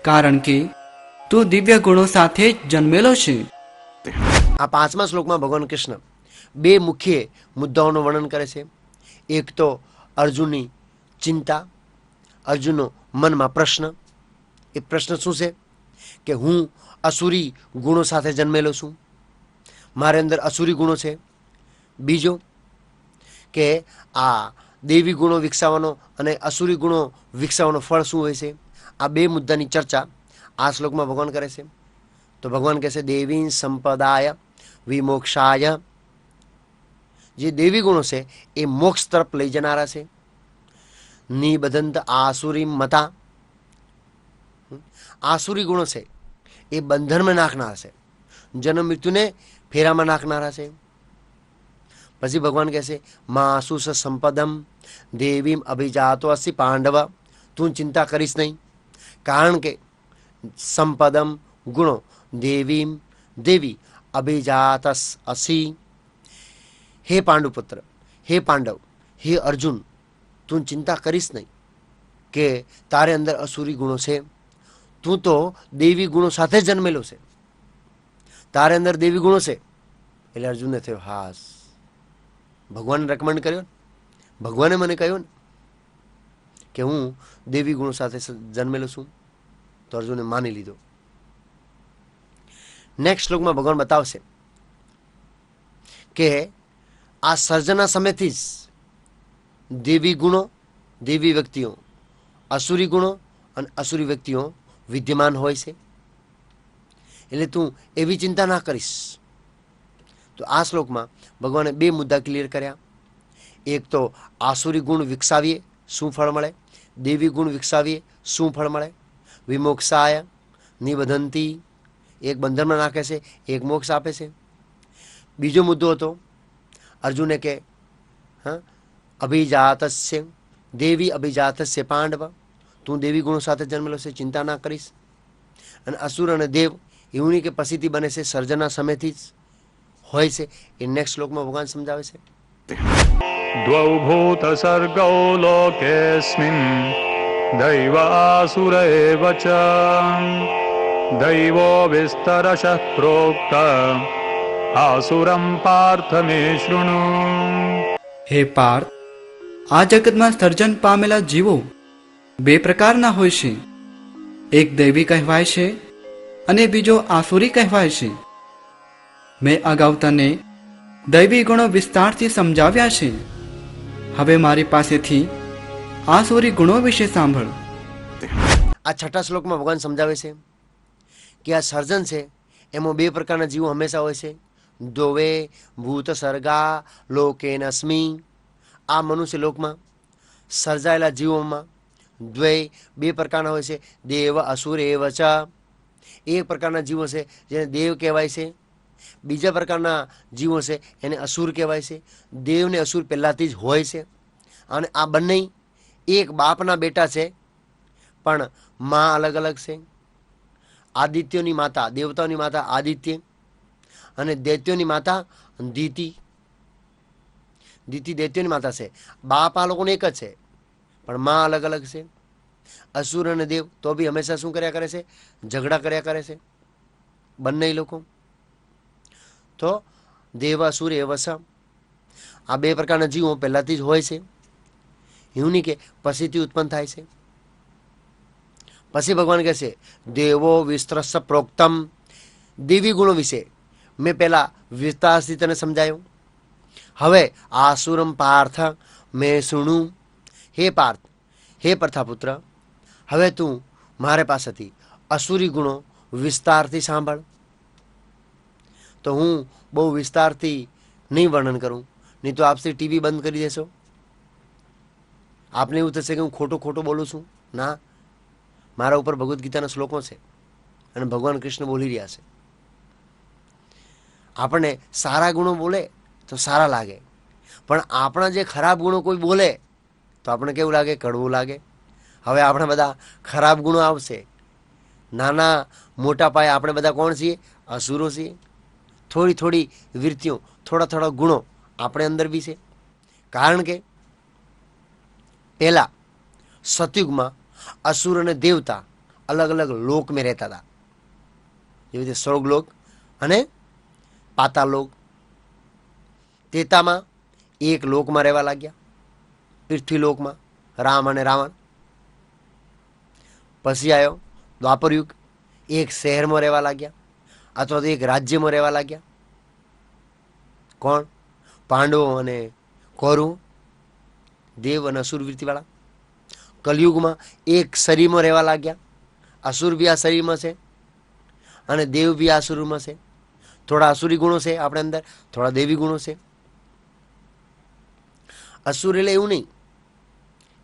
કારણ કે તું દિવ્ય ગુણો સાથે જ જન્મેલો છે. આ 5મા શ્લોકમાં ભગવાન કૃષ્ણ 2 મુખ્ય મુદ્દાઓનું વર્ણન કરે છે. એક તો અર્જુનની ચિંતા, અર્જુનનો મનમાં પ્રશ્ન. એ પ્રશ્ન શું છે? કે હું અસુરી ગુણો સાથે જન્મેલો છું, મારી અંદર અસુરી ગુણો છે. બીજો કે આ દેવી ગુણો વિકસાવવાનો અને અસુરી ગુણો વિકસાવવાનો ફળ શું હોય છે? આ 2 મુદ્દાની ચર્ચા આ શ્લોકમાં ભગવાન કરે છે. તો ભગવાન કહે છે દેવી સંપદાય વિમોક્ષાય. જે દેવી ગુણો છે એ મોક્ષ તરફ લઈ જનારા છે. નિબધંત આસુરી મતા. આસુરી ગુણો છે એ બંધનમાં નાખનારા છે, જન્મ મૃત્યુને ફેરામાં નાખનારા છે. પછી ભગવાન કહે છે માસુસ સંપદમ દેવીમ અભિજાતો અસી પાંડવ. તું ચિંતા કરીશ નહીં, કારણ કે સંપદમ ગુણો દેવીમ દેવી અભિજાતસ અસી. હે પાંડુપુત્ર, હે પાંડવ, હે અર્જુન, તું ચિંતા કરીશ નહીં કે તારે અંદર અસુરી ગુણો છે. તું તો દેવી ગુણો સાથે જન્મેલો છે, તારે અંદર દેવી ગુણો છે. એટલે અર્જુનને થયો હાસ, ભગવાને રેકમેન્ડ કર્યો, ભગવાને મને કહ્યું ને કે હું દેવી ગુણો સાથે જન્મેલો છું. તો અર્જુને માની લીધો. નેક્સ્ટ શ્લોકમાં ભગવાન બતાવશે કે આ સર્જના સમયથી જ દેવી ગુણો, દેવી વ્યક્તિઓ, અસુરી ગુણો અને અસુરી વ્યક્તિઓ વિદ્યમાન હોય છે. એટલે તું એવી ચિંતા ના કરીશ. તો આ શ્લોકમાં ભગવાને 2 મુદ્દા ક્લિયર કર્યા. એક તો આસુરી ગુણ વિકસાવીએ શું ફળ મળે, દેવી ગુણ વિકસાવીએ શું ફળ મળે. વિમોક્ષાય નિબધંતી, એક બંધનમાં નાખે છે, એક મોક્ષ આપે છે. બીજો મુદ્દો હતો અર્જુને કે અભિજાતસ્ય દેવી અભિજાતસ્ય પાંડવ. તું દેવી ગુણો સાથે જન્મેલો છે, ચિંતા ના કરીશ. અને અસુર અને દેવ એવું નહીં કે પછીથી બને છે, સર્જના સમયથી જ હોય છે. એ નેક્સ્ટ શ્લોકમાં ભગવાન સમજાવે છે. દ્વૌ ભૂત સર્ગૌ લોકેસ્મિન દૈવ આસુર એવ ચ દૈવો વિસ્તરશ પ્રોક્ત આસુરમ પાર્થ મે શૃણુ. હે પાર્થ, આ જગતમાં સર્જન પામેલા જીવો 2 પ્રકારના હોય છે. એક દૈવી કહેવાય છે અને બીજો આસુરી કહેવાય છે. મેં અગાઉ તને દૈવી ગુણો વિસ્તારથી સમજાવ્યા છે. હવે મારી પાસેથી આસુરી ગુણો વિશે સાંભળ. આ 6ઠા શ્લોકમાં ભગવાન સમજાવે છે કે આ સર્જન છે એમાં બે પ્રકારના જીવો હંમેશા હોય છે. દ્વે ભૂત સર્ગા લોકેનસ્મિ. આ મનુષ્ય લોકમાં સર્જાયેલા જીવોમાં દ્વે બે પ્રકારના હોય છે. દેવ અસુર એવ ચ. એક પ્રકારના જીવો છે જેને દેવ કહેવાય છે, બીજા પ્રકારના જીવો છે એને અસુર કહેવાય છે. દેવ ને અસુર પહેલાંથી જ હોય છે અને આ બંને એક બાપના બેટા છે, પણ માં અલગ અલગ છે. આદિત્યોની માતા, દેવતાઓની માતા આદિત્ય અને દૈત્યોની માતા દિતિ. દિતિ દૈત્યોની માતા છે. બાપ આ લોકોને એક જ છે, પણ માં અલગ અલગ છે. અસુર અને દેવ તો બી હંમેશા શું કર્યા કરે છે? ઝઘડા કર્યા કરે છે બંને લોકો. તો દેવ અસુર એવ સ. આ બે પ્રકારના જીવો પહેલાંથી જ હોય છે, એવું નહીં કે પછીથી ઉત્પન્ન થાય છે. પછી ભગવાન કહે છે દેવો વિસ્તરસ પ્રોક્તમ. દેવી ગુણો વિશે મેં પહેલાં વિસ્તારથી તને સમજાયું. હવે આસુરમ પાર્થ મેં શુણુ. હે પાર્થ, હે પ્રથાપુત્ર, હવે તું મારે પાસેથી અસુરી ગુણો વિસ્તારથી સાંભળ. તો હું બહુ વિસ્તારથી નહીં વર્ણન કરું, નહીં તો આપથી ટીવી બંધ કરી દેશો. આપને એવું થશે કે હું ખોટું બોલું છું. ના, મારા ઉપર ભગવદ્ ગીતાના શ્લોકો છે અને ભગવાન કૃષ્ણ બોલી રહ્યા છે. આપણને સારા ગુણો બોલે તો સારા લાગે, પણ આપણા જે ખરાબ ગુણો કોઈ બોલે તો આપણે કેવું લાગે? કડવું લાગે. હવે આપણે બધા ખરાબ ગુણો આવશે. નાના મોટા પાયે આપણે બધા કોણ છીએ? અસુરો છીએ. થોડી વૃત્તિઓ, થોડા ગુણો આપણે અંદર બી છે. કારણ કે પહેલાં સતયુગમાં અસુર અને દેવતા અલગ અલગ લોકમાં રહેતા હતા, જેવી રીતે સ્વર્ગલોક અને પાતાલોક. તેતામાં એક લોકમાં રહેવા લાગ્યા, પૃથ્વીલોકમાં, રામ અને રાવણ. પછી આવ્યો દ્વાપરયુગ, એક શહેરમાં રહેવા લાગ્યા અથવા તો એક રાજ્યમાં રહેવા લાગ્યા. કોણ? પાંડવો અને કૌરવો, દેવ અને અસુર વૃત્તિવાળા. કલયુગમાં એક શરીરમાં રહેવા લાગ્યા. અસુર બી આ શરીરમાં છે અને દેવ બી આ અસુરમાં છે. થોડા અસુરી ગુણો છે આપણે અંદર, થોડા દેવી ગુણો છે. અસુર એટલે એવું નહીં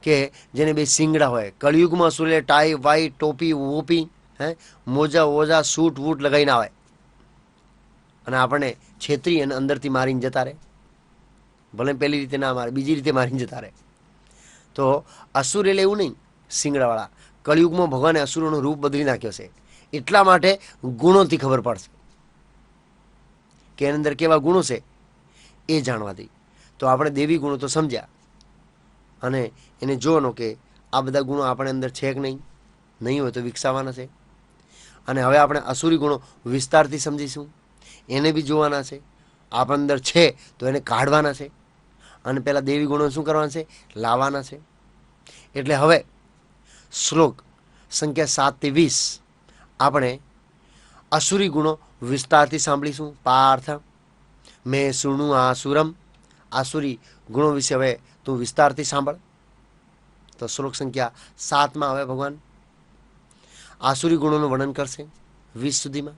કે જેને બે શિંગડા હોય. કળિયુગમાં અસુર એટલે ટાઈ વાઈ ટોપી વોપી, મોજા ઓજા સૂટ વૂટ લગાવીને આવે અને આપણને છેતરી અને અંદરથી મારીને જતા રહે. ભલે પહેલી રીતે ના મારે, બીજી રીતે મારીને જતા રહે. તો અસુર એટલે એવું નહીં શિંગડાવાળા. કળિયુગમાં ભગવાને અસુરોનું રૂપ બદલી નાખ્યો છે, એટલા માટે ગુણોથી ખબર પડશે કે એની અંદર કેવા ગુણો છે એ જાણવાથી. તો આપણે દેવી ગુણો તો સમજ્યા અને એને જોવાનો કે આ બધા ગુણો આપણે અંદર છે કે નહીં હોય તો વિકસાવવાના છે. અને હવે આપણે અસુરી ગુણો વિસ્તારથી સમજીશું, એને બી જોવાના છે. આપણા અંદર છે તો એને કાઢવાના છે અને પહેલાં દેવી ગુણો શું કરવાના છે? લાવવાના છે. એટલે હવે શ્લોક સંખ્યા 7 થી 20 આપણે અસુરી ગુણો વિસ્તારથી સાંભળીશું. પાર્થ મેં શુણુ આસુરમ. આસુરી ગુણો વિશે હવે તું વિસ્તારથી સાંભળ. તો શ્લોક સંખ્યા 7માં હવે ભગવાન આસુરી ગુણોનું વર્ણન કરશે 20 સુધીમાં.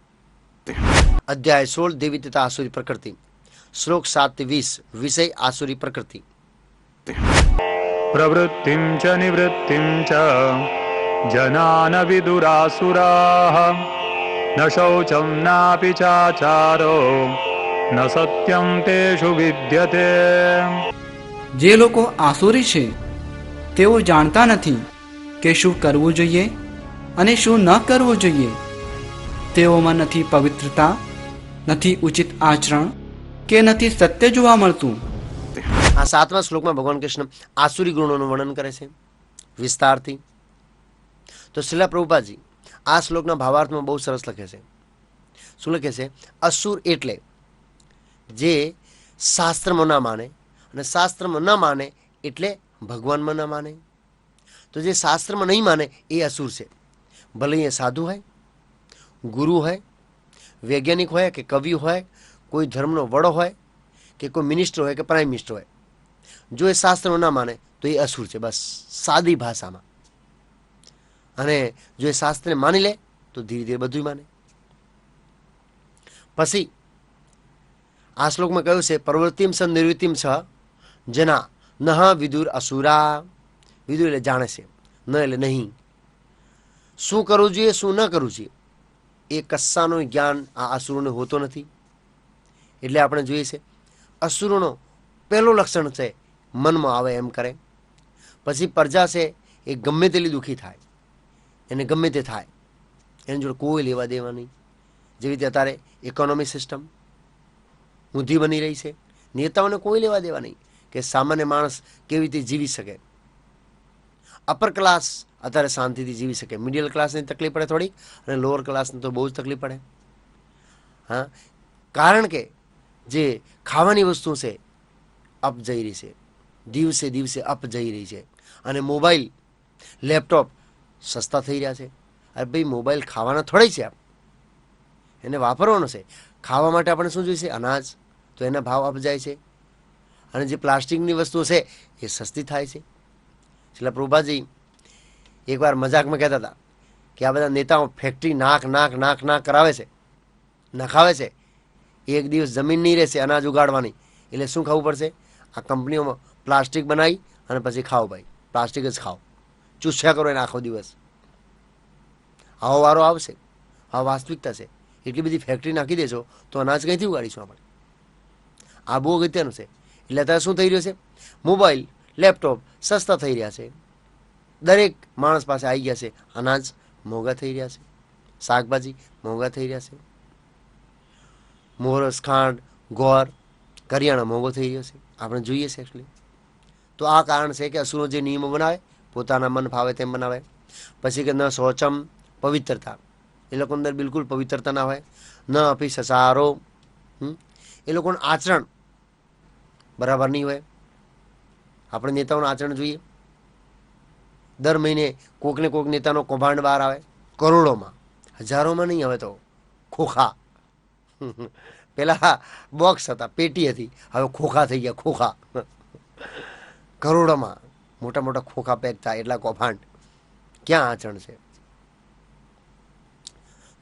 અધ્યાય 16 દેવી તથા આસુરી પ્રકૃતિ. શ્લોક 7 થી 20 વિષય આસુરી પ્રકૃતિ. પ્રવૃત્તિમ ચ નિવૃત્તિમ ચ જનાન વિદુરાસુરાઃ ન શૌચમ નાપી ચાચારો ન સત્યમ તેષુ વિદ્યતે. જે લોકો આસુરી છે તેઓ જાણતા નથી કે શું કરવું જોઈએ અને શું ન કરવું જોઈએ. તેઓમાં નથી પવિત્રતા, નથી ઉચિત આચરણ કે નથી સત્ય જોવા મળતું. આ 7મા શ્લોકમાં ભગવાન કૃષ્ણ આસુરી ગુણોનું વર્ણન કરે છે વિસ્તારથી. તો શ્રીલા પ્રભુપાદજી આ શ્લોકના ભાવાર્થમાં બહુ સરસ લખે છે. શું લખે છે? અસુર એટલે જે શાસ્ત્રમાં ના માને, અને શાસ્ત્રમાં ન માને એટલે ભગવાનમાં ન માને. તો જે શાસ્ત્રમાં નહીં માને એ અસુર છે. ભલે એ સાધુ હોય, ગુરુ હોય, વૈજ્ઞાનિક હોય કે કવિ હોય, કોઈ ધર્મનો વડો હોય કે કોઈ મિનિસ્ટર હોય કે પ્રાઇમ મિનિસ્ટર હોય, જો એ શાસ્ત્રમાં ના માને તો એ અસુર છે, બસ સાદી ભાષામાં. અને જો એ શાસ્ત્રને માની લે તો ધીરે ધીરે બધું માને. પછી આ શ્લોકમાં કહ્યું છે પ્રવૃત્તિમ સ નિવૃત્તિમ છ જેના નહ વિદુર અસુરા. વિદુર એટલે જાણે છે, ન એટલે નહીં. શું કરવું જોઈએ, શું ન કરવું જોઈએ, એ કશાનું જ્ઞાન આ અસુરોને હોતો નથી. એટલે આપણે જોઈએ છે અસુરોનો પહેલું લક્ષણ છે મનમાં આવે એમ કરે. પછી પ્રજા છે એ ગમે તેટલી દુઃખી થાય, એને ગમે તે થાય, એની જોડે કોઈ લેવા દેવા નહીં. જેવી રીતે અત્યારે ઇકોનોમી સિસ્ટમ ઊંધી બની રહી છે, નેતાઓને કોઈ લેવા દેવા નહીં કે સામાન્ય માણસ કેવી રીતે જીવી શકે. અપર ક્લાસ અત્યારે શાંતિથી જીવી શકે, મિડલ ક્લાસની તકલીફ પડે થોડીક, અને લોઅર ક્લાસને તો બહુ જ તકલીફ પડે. હા, કારણ કે જે ખાવાની વસ્તુ છે અપ જઈ રહી છે, દિવસે દિવસે અપ જઈ રહી છે. અને મોબાઈલ લેપટોપ સસ્તા થઈ રહ્યા છે. અરે ભાઈ, મોબાઈલ ખાવાના થોડા છે, એને વાપરવાનો છે. ખાવા માટે આપણે શું જોઈશે? અનાજ. તો એના ભાવ અપ જાય છે. અને જે પ્લાસ્ટિકની વસ્તુઓ છે એ સસ્તી થાય છે. એટલે પ્રભુપાદજી એકવાર મજાકમાં કહેતા હતા કે આ બધા નેતાઓ ફેક્ટરી નાક કરાવે છે, નખાવે છે. એક દિવસ જમીન નહીં રહેશે અનાજ ઉગાડવાની, એટલે શું ખાવું પડશે? આ કંપનીઓમાં પ્લાસ્ટિક બનાવી અને પછી ખાઓ ભાઈ, પ્લાસ્ટિક જ ખાઓ, ચૂસ્યા કરો એને આખો દિવસ. આવો વારો આવશે. આ વાસ્તવિકતા છે. એટલી બધી ફેક્ટરી નાખી દેશો તો અનાજ કંઈથી ઉગાડીશું આપણે? આ બહુ અગત્યનું છે. એટલે અત્યારે શું થઈ રહ્યું છે? મોબાઈલ લેપટોપ સસ્તા થઈ રહ્યા છે, દરેક માણસ પાસે આવી ગયા છે. અનાજ મોંઘા થઈ રહ્યા છે, શાકભાજી મોંઘા થઈ રહ્યા છે, મોરસ, ખાંડ, ગોળ, કરિયાણા મોંઘો થઈ રહ્યો છે. આપણે જોઈએ છે એકચ્યુઅલી. તો આ કારણ છે કે અસુરો જે નિયમો બનાવે પોતાના મન ફાવે તેમ બનાવે. પછી કે ન શૌચમ, પવિત્રતા, એ લોકો અંદર બિલકુલ પવિત્રતા ના હોય. ન અપી સસારો, એ લોકોનું આચરણ બરાબર નહીં હોય. આપણે નેતાઓનું આચરણ જોઈએ, દર મહિને કોકને કોક નેતાનો કૌભાંડ બહાર આવે, કરોડોમાં, હજારોમાં નહીં. હવે તો ખોખા, પેલા બોક્સ હતા, પેટી હતી, હવે ખોખા થઈ ગયા. ખોખા કરોડોમાં મોટા મોટા ખોખા પેક થાય, એટલા કૌભાંડ. ક્યાં આચરણ છે?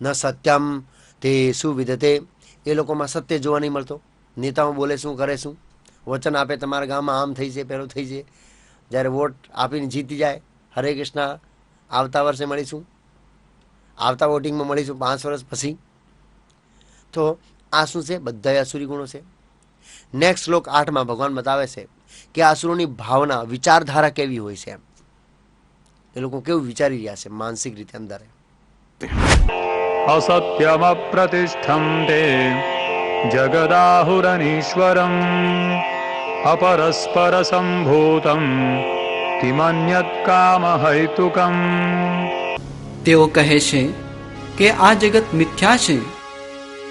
ન સત્યમ તે શું વિધતે, એ લોકોમાં સત્ય જોવા નહીં મળતો. નેતાઓ બોલે શું, કરે શું, વચન આપે તમારા ગામમાં આમ થઈ છે, પેલું થઈ છે, જ્યારે વોટ આપીને જીતી જાય, હરે કૃષ્ણ આવતા વર્ષે મળીશું, આવતા વોટિંગમાં મળીશું 5 વર્ષ પછી. તો આ શું છે? બધા અસુરી ગુણો છે. નેક્સ્ટ શ્લોક 8માં ભગવાન બતાવે છે કે આસુરોની ભાવના, વિચારધારા કેવી હોય છે. એ લોકો કેવું વિચારી રહ્યા છે માનસિક રીતે અંદર. असत्यमप्रतिष्ठं ते जगदाहुरनीश्वरम् अपरस्परसम्भूतं किमन्यत् कामहैतुकम्. તેઓ કહે છે કે આ જગત મિથ્યા છે,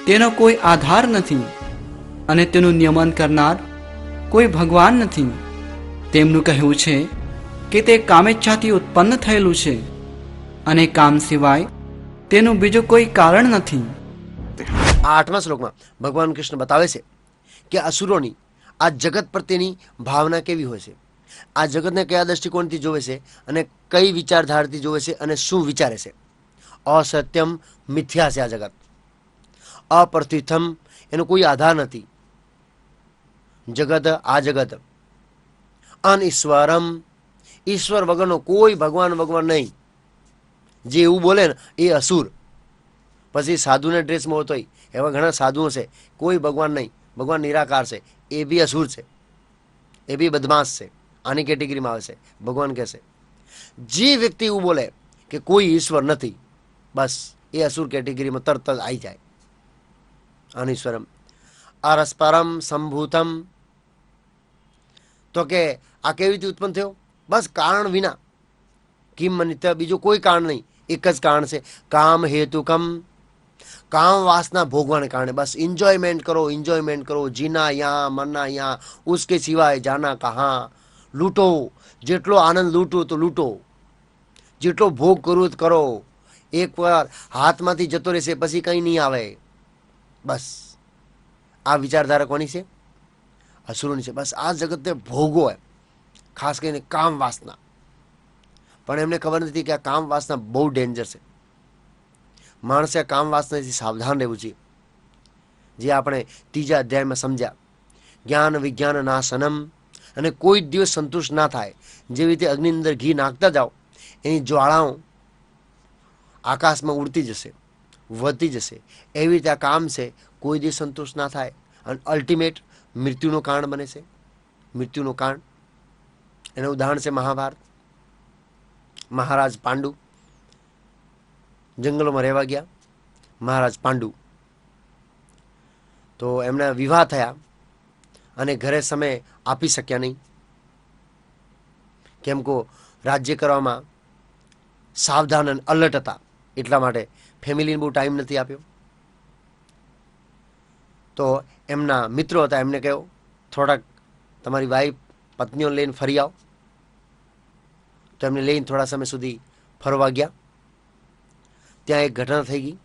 તેનો કોઈ આધાર નથી, અને તેનું નિયમન કરનાર કોઈ ભગવાન નથી. તેમનું કહેવું છે કે તે કામેચ્છાથી ઉત્પન્ન થયેલું છે, અને કામ સિવાય તેનું બીજું કોઈ કારણ નથી. આ 8મા શ્લોકમાં ભગવાન કૃષ્ણ બતાવે છે કે અસુરોની આ જગત પ્રત્યેની ભાવના કેવી હોય છે, આ જગતને કયા દ્રષ્ટિકોણથી જોવે છે, અને કઈ વિચારધારાથી જોવે છે, અને શું વિચારે છે. અસત્યમ, મિથ્યા છે આ જગત. અપ્રતિથમ, એનો કોઈ આધાર નથી. જગત, આ જગત. અનઈશ્વરમ, ઈશ્વર વગરનો કોઈ ભગવાન નહીં. જે એવું બોલે ને એ અસુર. પછી સાધુને ડ્રેસમાં હોતો એવા ઘણા સાધુઓ છે, કોઈ ભગવાન નહીં, ભગવાન નિરાકાર છે, એ બી અસુર છે, એ બી બદમાશ છે. આની કેટેગરીમાં આવે છે. ભગવાન કહેશે જે વ્યક્તિ એવું બોલે કે કોઈ ઈશ્વર નથી, બસ એ અસુર કેટેગરીમાં તરત જ આવી જાય. અનીશ્વરમ અરસ્પરમ સંભૂતમ, તો કે આ કેવી રીતે ઉત્પન્ન થયો? બસ કારણ વિના. કિમ નિત્ય, બીજું કોઈ કારણ નહીં, એક જ કારણ છે, કામ હેતુકમ, કામ વાસના ભોગવાને કારણે. બસ એન્જોયમેન્ટ કરો, જીના યાં મરના યાં, ઉસકે સિવાય જાના કહાં. લૂંટો, જેટલો આનંદ લૂંટો તો લૂંટો, જેટલો ભોગ કરવું તો કરો. એકવાર હાથમાંથી જતો રહેશે પછી કંઈ નહીં આવે. બસ આ વિચારધારા કોની છે? અસુરોની છે. બસ આ જગતને ભોગવો હોય, ખાસ કરીને કામ વાસના. પણ એમને ખબર નથી કે આ કામ વાસના બહુ ડેન્જર છે. માણસે આ કામ વાસનાથી સાવધાન રહેવું જોઈએ. જે આપણે ત્રીજા અધ્યાયમાં સમજ્યા. જ્ઞાન વિજ્ઞાન નાશનમ, અને કોઈ જ દિવસ સંતુષ્ટ ના થાય. જેવી રીતે અગ્નિની અંદર ઘી નાખતા જાઓ, એની જ્વાળાઓ આકાશમાં ઉડતી જશે, વધતી જશે. એવી રીતે આ કામ છે, કોઈ દિવસ સંતુષ્ટ ના થાય અને અલ્ટિમેટ મૃત્યુનું કારણ બને છે. મૃત્યુનું કારણ એનું ઉદાહરણ છે મહાભારત. મહારાજ પાંડુ જંગલોમાં રહેવા ગયા. મહારાજ પાંડુ તો એમના વિવાહ થયા અને ઘરે સમય આપી શક્યા નહીં. કેમ કે રાજ્ય કરવામાં સાવધાન અને અલર્ટ હતા, એટલા માટે ફેમિલીને બહુ ટાઈમ નથી આપ્યો. તો એમના મિત્રો હતા, એમને કહ્યું થોડાક તમારી વાઈફ પત્નીઓને લઈને ફરી આવો. તો એમને લઈને થોડા સમય સુધી ફરવા ગયા. ત્યાં એક ઘટના થઈ ગઈ.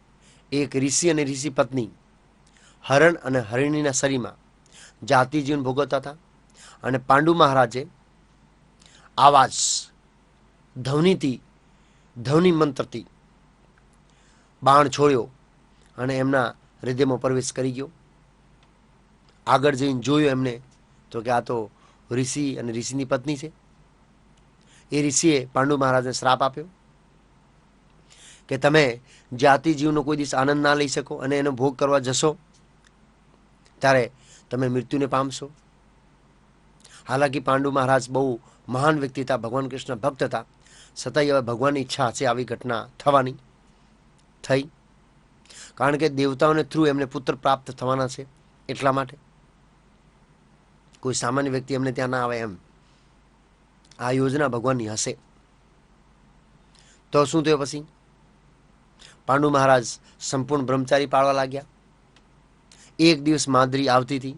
એક ઋષિ અને ઋષિ પત્ની હરણ અને હરિણીના શરીરમાં જાતિ જીવન ભોગવતા હતા. અને પાંડુ મહારાજે આવાજ ધ્વનિ મંત્રથી બાણ છોડ્યો અને એમના હૃદયમાં પ્રવેશ કરી ગયો. આગળ જઈને જોયું એમને તો કે આ તો ઋષિ અને ઋષિની પત્ની છે. એ ઋષિએ પાંડુ મહારાજને શ્રાપ આપ્યો કે તમે જાતિ જીવનો કોઈ દિવસ આનંદ ના લઈ શકો અને એનો ભોગ કરવા જશો ત્યારે તમે મૃત્યુને પામશો. હાલાકી પાંડુ મહારાજ બહુ મહાન વ્યક્તિ હતા, ભગવાન કૃષ્ણ ભક્ત હતા, છતાંય હવે ભગવાનની ઈચ્છા છે આવી ઘટના થવાની. થઈ, કારણ કે દેવતાઓને થ્રુ એમને પુત્ર પ્રાપ્ત થવાના છે, એટલા માટે. કોઈ સામાન્ય વ્યક્તિ એમને ત્યાં ના આવે એમ આ યોજના ભગવાનની હશે. તો શું થયું પછી? પાંડુ મહારાજ સંપૂર્ણ બ્રહ્મચારી પાળવા લાગ્યા. એક દિવસ માદ્રી આવતી હતી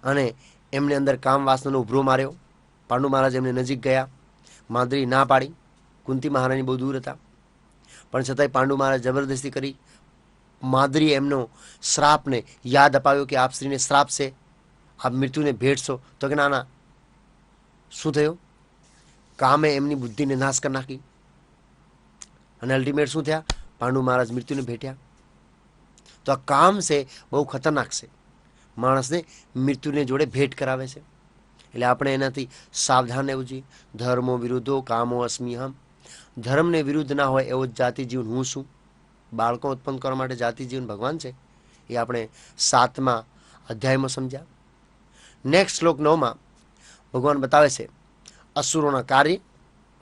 અને એમને અંદર કામ વાસનાનો ઉભરો માર્યો. પાંડુ મહારાજ એમને નજીક ગયા. માદ્રી ના પાડી. કુંતી મહારાણી બહુ દૂર હતા, પણ છતાંય પાંડુ મહારાજ જબરદસ્તી કરી. માદ્રી એમનો શ્રાપને યાદ અપાવ્યો કે આપ સ્ત્રીને શ્રાપ છે, આપ મૃત્યુને ભેટશો. તો કે ના ના. શું થયું? કામે એમની બુદ્ધિને નાશ કરી નાખી અને અલ્ટિમેટ શું થયા? પાંડુ મહારાજ મૃત્યુને ભેટ્યા. તો આ કામ છે બહુ ખતરનાક છે, માણસને મૃત્યુને જોડે ભેટ કરાવે છે. એટલે આપણે એનાથી સાવધાન રહેવું જોઈએ. ધર્મો વિરુદ્ધો કામો અસ્મિહમ. ધર્મને વિરુદ્ધ ના હોય એવો જાતિ જીવન હું છું. બાળકો ઉત્પન્ન કરવા માટે જાતિ જીવન ભગવાન છે, એ આપણે 7મા અધ્યાયમાં સમજ્યા. નેક્સ્ટ શ્લોક 9માં ભગવાન બતાવે છે અસુરોના કાર્ય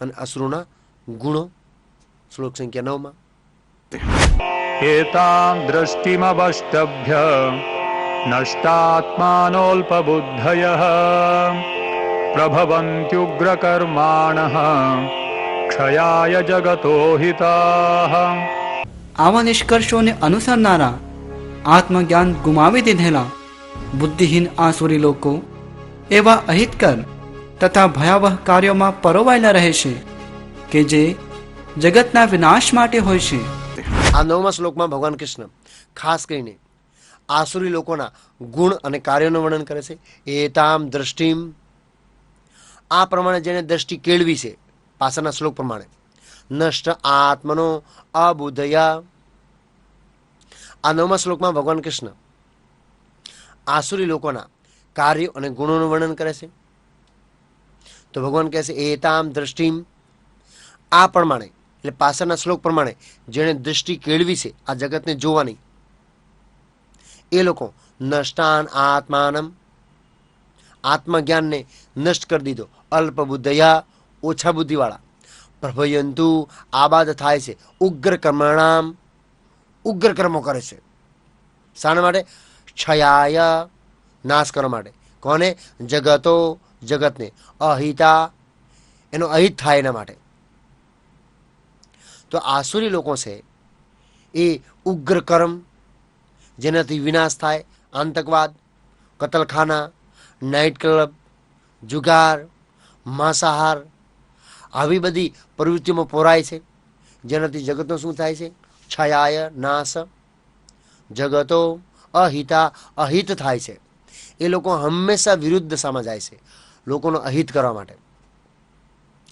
અને અસુરોના ગુણો. શ્લોક સંખ્યા 9માં. एतां दृष्टिमवष्टभ्य नष्टात्मानोऽल्पबुद्धयः प्रभवन्त्युग्रकर्माणः क्षयाय जगतो हिताः. આવા નિષ્કર્ષોને અનુસરનારા આત્મજ્ઞાન ગુમાવી દીધેલા બુદ્ધિહીન આસુરી લોકો એવા અહિતકર તથા ભયાવહ કાર્યોમાં પરોવાયેલા રહે છે કે જે જગતના વિનાશ માટે હોય છે. આ 9મા શ્લોકમાં ભગવાન કૃષ્ણ ખાસ કરીને આસુરી લોકોના ગુણ અને કાર્યોનું વર્ણન કરે છે. એતામ દ્રષ્ટિમ, આ પ્રમાણે જેને દ્રષ્ટિ કેળવી છે પાછળના શ્લોક પ્રમાણે. નષ્ટ આત્મનો અબુધયા, આ 9મા શ્લોકમાં ભગવાન કૃષ્ણ આસુરી લોકોના કાર્યો અને ગુણોનું વર્ણન કરે છે. તો ભગવાન કહે છે એતામ દ્રષ્ટિમ, આ પ્રમાણે એટલે પાછળના શ્લોક પ્રમાણે જેણે દૃષ્ટિ કેળવી છે આ જગતને જોવાની, એ લોકો નષ્ટાન આત્માનમ, આત્મજ્ઞાનને નષ્ટ કરી દીધો. અલ્પ બુદ્ધયા, ઓછા બુદ્ધિવાળા. પ્રભયંતુ, આબાદ થાય છે. ઉગ્ર કર્મણામ, ઉગ્ર કર્મો કરે છે. શાના માટે? ક્ષયાય, નાશ કરવા માટે. કોને? જગતો, જગતને. અહિતા, એનો અહિત થાય એના માટે. તો આસુરી લોકો છે એ ઉગ્ર કર્મ, જેનાથી વિનાશ થાય. આતંકવાદ, કતલખાના, નાઇટ ક્લબ, જુગાર, માંસાહાર, આવી બધી પ્રવૃત્તિઓમાં પોરાય છે, જેનાથી જગતનો શું થાય છે? છાયાય, નાશ. જગતો અહિતા, અહિત થાય છે. એ લોકો હંમેશા વિરુદ્ધ દિશામાં જાય છે લોકોનો અહિત કરવા માટે.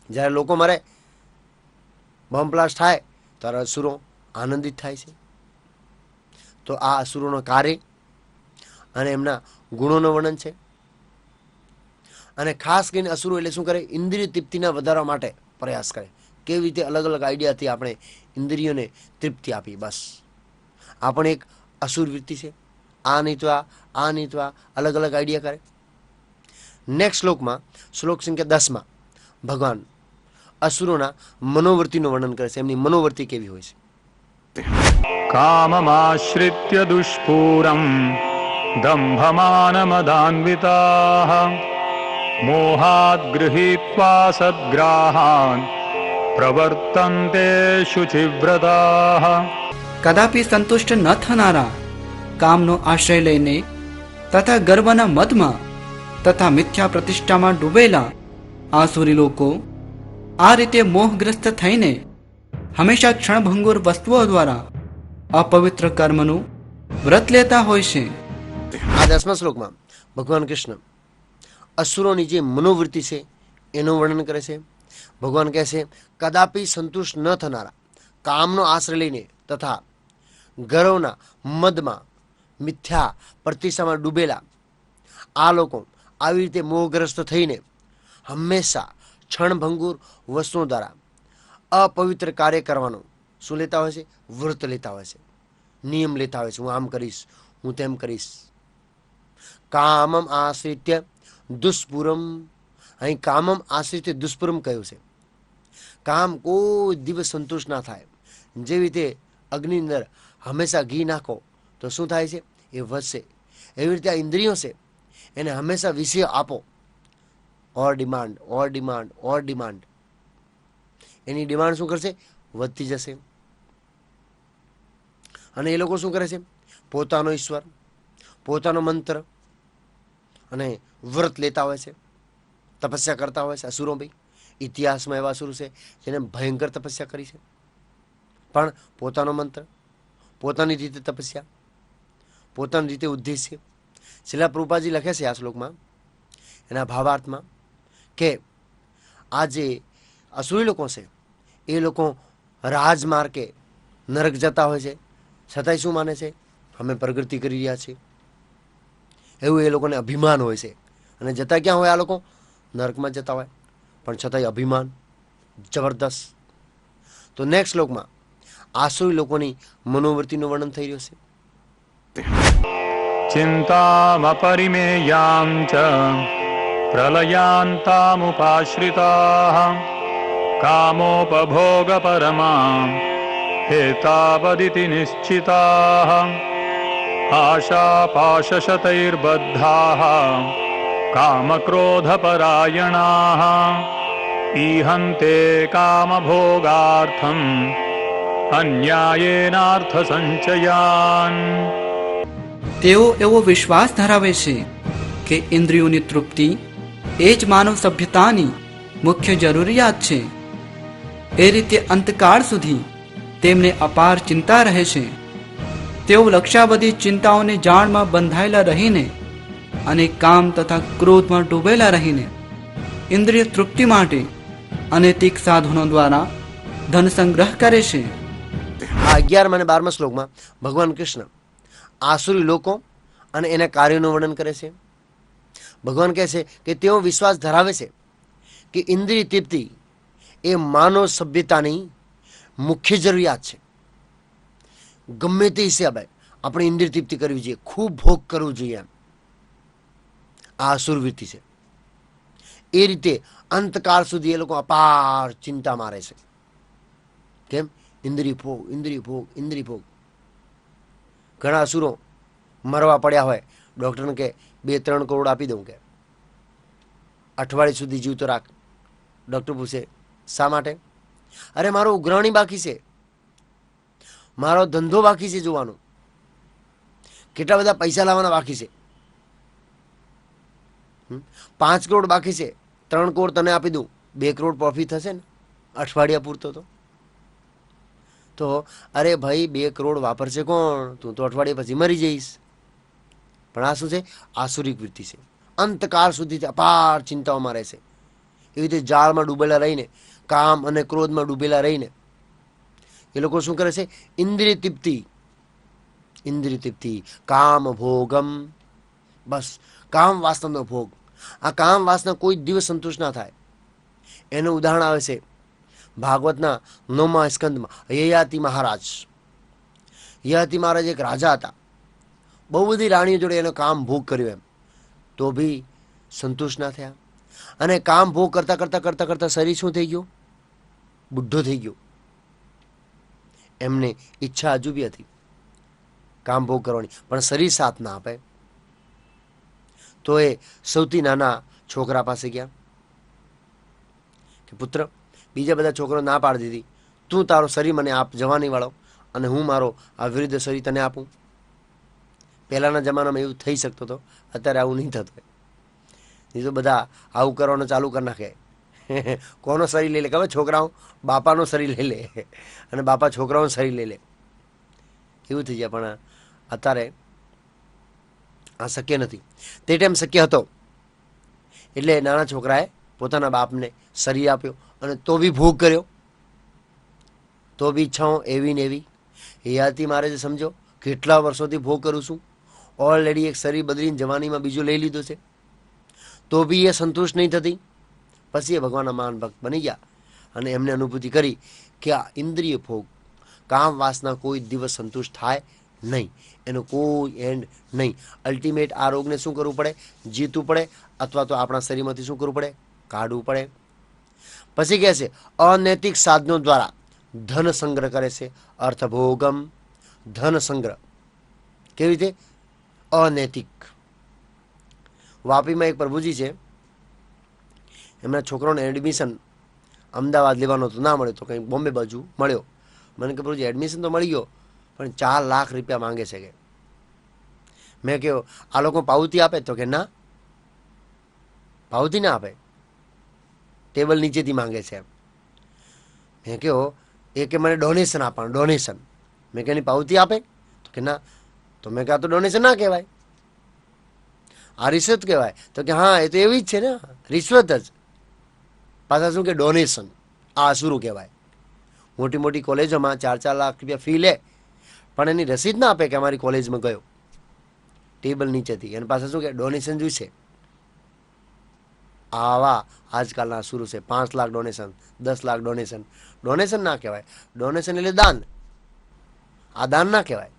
જ્યારે લોકો મરે, બોમ્બ બ્લાસ્ટ થાય ત્યારે અસુરો આનંદિત થાય છે. તો આ અસુરોનો કાર્ય અને એમના ગુણોનું વર્ણન છે. અને ખાસ કરીને અસુરો એટલે શું કરે? ઇન્દ્રિય તૃપ્તિના વધારવા માટે પ્રયાસ કરે. કેવી રીતે અલગ અલગ આઈડિયાથી આપણે ઇન્દ્રિયોને તૃપ્તિ આપી. બસ આ પણ એક અસુર વૃત્તિ છે. આ નહીં તો આ નહીં તો આ, અલગ અલગ આઈડિયા કરે. નેક્સ્ટ શ્લોકમાં, શ્લોક સંખ્યા 10માં ભગવાન અસુરોના મનોવૃત્તિનું વર્ણન કરે છે. એમની મનોવૃત્તિ કેવી હોય છે? काममाश्रित्य दुष्पूरम् दम्भमानमदान्विताः मोहात् गृहीत्वा सद्ग्राहान् प्रवर्तन्ते शुचिव्रताः. કદાપી સંતુષ્ટ ન થનારા, કામનો આશ્રય લઈને તથા ગર્વના મદમાં તથા મિથ્યા પ્રતિષ્ઠામાં ડૂબેલા આસુરી લોકો આ રીતે મોહગ્રસ્ત થઈને હંમેશા ક્ષણભંગુર વસ્તુઓ દ્વારા અપવિત્ર કર્મનું વ્રત લેતા હોય છે. આ 10મા શ્લોકમાં ભગવાન કૃષ્ણ અસુરોની જે મનોવૃત્તિ છે એનું વર્ણન કરે છે. ભગવાન કહે છે, કદાપી સંતુષ્ટ ન થનારા, કામનો આશ્રય લઈને તથા ગર્વના મદમાં મિથ્યા પ્રતિષ્ઠામાં ડૂબેલા આ લોકો આવી રીતે મોહગ્રસ્ત થઈને હંમેશા ક્ષણભંગુર વસ્તુઓ દ્વારા અપવિત્ર કાર્ય કરવાનું શું લેતા હોય છે? વ્રત લેતા હોય છે, નિયમ લેતા હોય છે. હું આમ કરીશ, હું તેમ કરીશ. કામમ આશ્રિત્ય દુષ્પુરમ. અહીં કામમ આશ્રિત્ય દુષ્પુરમ કહ્યું છે. કામ કોઈ દિવસ સંતુષ્ટ ના થાય. જેવી રીતે અગ્નિની અંદર હંમેશા ઘી નાખો તો શું થાય છે? એ વધશે. એવી રીતે આ ઇન્દ્રિયો છે એને હંમેશા વિષય આપો. ઓર ડિમાન્ડ, ઓર ડિમાન્ડ, ઓર ડિમાન્ડ. એની ડિમાન્ડ શું કરશે? વધતી જશે. અને એ લોકો શું કરે છે? પોતાનો ઈશ્વર, પોતાનો મંત્ર અને વ્રત લેતા હોય છે, તપસ્યા કરતા હોય છે. અસુરો ભાઈ ઇતિહાસમાં એવા અસુરો છે જેને ભયંકર તપસ્યા કરી છે, પણ પોતાનો મંત્ર, પોતાની રીતે તપસ્યા, પોતાની રીતે ઉદ્દેશ્ય. છેલ્લા પ્રભુપાદજી લખે છે આ શ્લોકમાં એના ભાવાર્થમાં કે આ જે અસુરી લોકો છે એ લોકો રાજમાર્ગે નરક જતા હોય છે, છતાંય શું માને છે? અમે પ્રગતિ કરી રહ્યા છીએ. એવું એ લોકોને અભિમાન હોય છે. અને જતા ક્યાં હોય આ લોકો? નરકમાં જતા હોય, પણ છતાંય અભિમાન જબરદસ્ત. તો નેક્સ્ટ શ્લોકમાં આસુરી લોકોની મનોવૃત્તિનું વર્ણન થઈ રહ્યું છે. चिन्तामपरिमेयां च प्रलयान्तामुपाश्रिताः कामोपभोगपरमां हेतावदिति निश्चिताः आशापाशशतैर्बद्धाः कामक्रोधपरायणाः ईहन्ते कामभोगार्थम् अन्यायेनार्थसञ्चयान्. તેઓ એવો વિશ્વાસ ધરાવે છે કે ઇન્દ્રિયોની તૃપ્તિ એ જ માનવ સભ્યતાની મુખ્ય જરૂરિયાત છે. એ રીતે અંતકાળ સુધી તેમને અપાર ચિંતા રહે છે. તેઓ લક્ષાવધિ ચિંતાઓની જાળમાં બંધાયેલા રહીને અને કામ તથા ક્રોધમાં ડૂબેલા રહીને ઇન્દ્રિય તૃપ્તિ માટે અનૈતિક સાધનો દ્વારા ધન સંગ્રહ કરે છે. આ 11મા અને 12મા શ્લોકમાં ભગવાન કૃષ્ણ આસુરી લોકો અને એના કાર્યોનું વર્ણન કરે છે. ભગવાન કહે છે કે તેઓ વિશ્વાસ ધરાવે છે કે ઇન્દ્રિય તૃપ્તિ એ માનવ સભ્યતાની મુખ્ય જરૂરિયાત છે. ગમે તે હિસાબે આપણે ઇન્દ્રિય તૃપ્તિ કરવી જોઈએ, ખૂબ ભોગ કરવું જોઈએ. એમ આ અસુરવૃત્તિ છે. એ રીતે અંતકાળ સુધી એ લોકો અપાર ચિંતામાં રહે છે. કેમ? ઇન્દ્રિય ભોગ, ઇન્દ્રિય ભોગ, ઇન્દ્રિય ભોગ. ઘણા અસુરો મરવા પડ્યા હોય, ડૉક્ટરને કે 2-3 કરોડ આપી દઉં, કે અઠવાડિયા સુધી જીવતો રાખ. ડૉક્ટર પૂછે શા માટે? અરે મારો ઉઘરાણી બાકી છે, મારો ધંધો બાકી છે, જોવાનું કેટલા બધા પૈસા લાવવાના બાકી છે. 5 કરોડ બાકી છે, 3 કરોડ તને આપી દઉં, 2 કરોડ પ્રોફિટ થશે ને અઠવાડિયા પૂરતો. તો અરે ભાઈ 2 કરોડ વાપરશે કોણ? તું તો અઠવાડિયા પછી મરી જઈશ. પણ આ શું છે? આસુરિક વૃત્તિ છે. અંતકાળ સુધી અપાર ચિંતાઓમાં રહેશે. એવી રીતે જાળમાં ડૂબેલા રહીને, કામ અને ક્રોધમાં ડૂબેલા રહીને એ લોકો શું કરે છે? ઇન્દ્રિય તૃપ્તિ, ઇન્દ્રિય તૃપ્તિ, કામ ભોગમ બસ કામ વાસનાનો ભોગ. આ કામ વાસના કોઈ દિવસ સંતુષ્ટ ના થાય. એનું ઉદાહરણ આવે છે ભાગવતના 9મા સ્કંદમાં. યયાતિ મહારાજ. યયાતિ મહારાજ એક રાજા હતા. બહુ બધી રાણીઓ જોડે એનો કામ ભોગ કર્યો, એમ તો બી સંતુષ્ટ ના થયા. અને કામ ભોગ કરતાં કરતાં કરતાં કરતાં શરીર શું થઈ ગયું? બુઢ્ઢો થઈ ગયો. એમને ઈચ્છા હજુ બી હતી કામ ભોગ કરવાની, પણ શરીર સાથ ના આપે. તો એ સૌથી નાના છોકરા પાસે ગયા કે પુત્ર, બીજા બધા છોકરો ના પાડી દીધી, તું તારો શરીર મને આપ, જવાની વાળો, અને હું મારો આ વિરુદ્ધ શરીર તને આપું. પહેલાંના જમાનામાં એવું થઈ શકતો હતો, અત્યારે આવું નહીં થતું. નહીં તો બધા આવું કરવાનું ચાલુ કરી નાખે. કોનો શરીર લઈ લે ખબર? છોકરાઓ બાપાનો શરીર લઈ લે અને બાપા છોકરાઓનું શરીર લઈ લે. એવું થઈ જાય. પણ અત્યારે આ શક્ય નથી. તે ટાઈમ શક્ય હતો. એટલે નાના છોકરાએ પોતાના બાપને શરીર આપ્યો અને તો બી ભોગ કર્યો. તો બી ઈચ્છાઓ એવી ને એવી. યાતી મારે જ સમજો કેટલા વર્ષોથી ભોગ કરું છું. ઓલરેડી એક શરીર બદલીને જવાનીમાં બીજું લઈ લીધું છે, તો બી એ સંતુષ્ટ નહીં થતી. પછી એ ભગવાનના મહાન ભક્ત બની ગયા અને એમને અનુભૂતિ કરી કે આ ઇન્દ્રિય ભોગ, કામ વાસના કોઈ દિવસ સંતુષ્ટ થાય નહીં. એનો કોઈ એન્ડ નહીં. અલ્ટિમેટ આ રોગને શું કરવું પડે? જીતવું પડે, અથવા તો આપણા શરીરમાંથી શું કરવું પડે? કાઢવું પડે. પછી કહે છે અનૈતિક સાધનો દ્વારા ધન સંગ્રહ કરે છે. અર્થભોગમ, ધન સંગ્રહ. કેવી રીતે? અનૈતિક. વાપીમાં એક પ્રભુજી છે, એમના છોકરાઓને એડમિશન અમદાવાદ લેવાનો હતો, ના મળ્યો તો કંઈ બોમ્બે બાજુ મળ્યો. મને કે પ્રભુજી એડમિશન તો મળી ગયો, પણ 4 લાખ રૂપિયા માંગે છે કે. મેં કહ્યું આ લોકો પાવતી આપે? તો કે ના, પાવતી ના આપે, ટેબલ નીચેથી માંગે છે. મેં કહ્યું એ કે મને ડોનેશન આપવાનું, ડોનેશન. મેં કહ્યું એની પાવતી આપે? તો કે ના. તો મેં કહ્યું આ તો ડોનેશન ના કહેવાય, આ રિશ્વત કહેવાય. તો કે હા, એ તો એવી જ છે ને, રિશ્વત જ. પાછા શું કે ડોનેશન, આ અસુરું કહેવાય. મોટી મોટી કોલેજોમાં 4-4 લાખ રૂપિયા ફી લે, પણ એની રસીદ ના આપે કે અમારી કોલેજમાં ગયો, ટેબલ નીચેથી. અને પાછા શું કે ડોનેશન જોઈશે. આવા આજકાલના અસુરો છે. 5 lakh donation, 10 lakh donation. Donation ના કહેવાય. ડોનેશન એટલે દાન. આ દાન ના કહેવાય.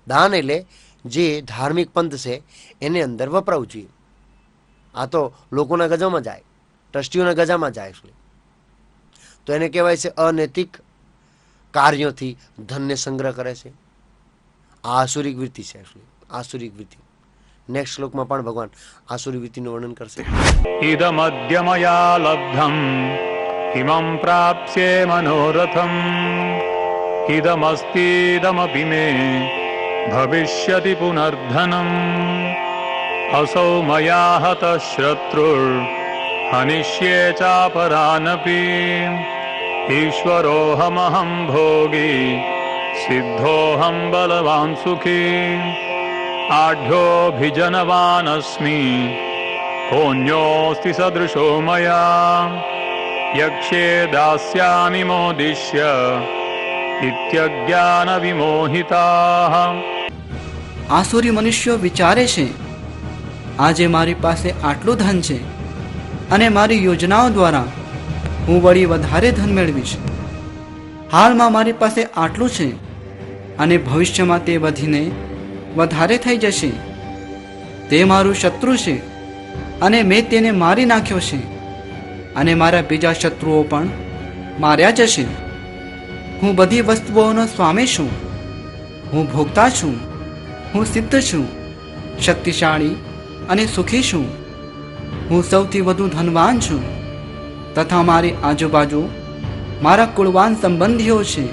દાન એટલે જે ધાર્મિક પંથ છે એને અંદર વપરાવું જોઈએ. આ તો લોકોના ગજામાં જાય, ટ્રસ્ટીઓના ગજામાં જાય. તો એને કહેવાય છે અનૈતિક કાર્યોથી ધનને સંગ્રહ કરે છે. આ આસુરિક વૃત્તિ છે. આસુરિક વૃત્તિ. નેક્સ્ટ શ્લોકમાં પણ ભગવાન આસુરી વૃત્તિનું વર્ણન કરશે. ઇદમદ્ય મયા લબ્ધમ ઇમં પ્રાપ્સ્યે મનોરથમ ઇદમસ્તીદમપિ મે ભવિષ્યતિ પુનર્ધનમ અસૌ મયા હત શત્રુર હનિષ્યે ચાપરાનપી ઈશ્વરોહમહં ભોગી સિદ્ધોહં બલવાન સુખી આઢ્યોऽભિજનવાનસ્મિ કોન્યોऽસ્તિ સદૃશો મયા યક્ષ્યે દાસ્યામિ મોદિશ્ય ઇત્યજ્ઞાન વિમોહિતાઃ. આસુરી મનુષ્યો વિચારે છે આજે મારી પાસે આટલું ધન છે અને મારી યોજનાઓ દ્વારા હું વળી વધારે ધન મેળવીશ. હાલમાં મારી પાસે આટલું છે અને ભવિષ્યમાં તે વધીને વધારે થઈ જશે. તે મારું શત્રુ છે અને મેં તેને મારી નાખ્યો છે અને મારા બીજા શત્રુઓ પણ માર્યા જશે. હું બધી વસ્તુઓનો સ્વામી છું, હું ભોગતા છું, હું સિદ્ધ છું, શક્તિશાળી અને સુખી છું, હું સૌથી વધુ ધનવાન છું તથા મારી આજુબાજુ મારા કુળવાન સંબંધીઓ છે.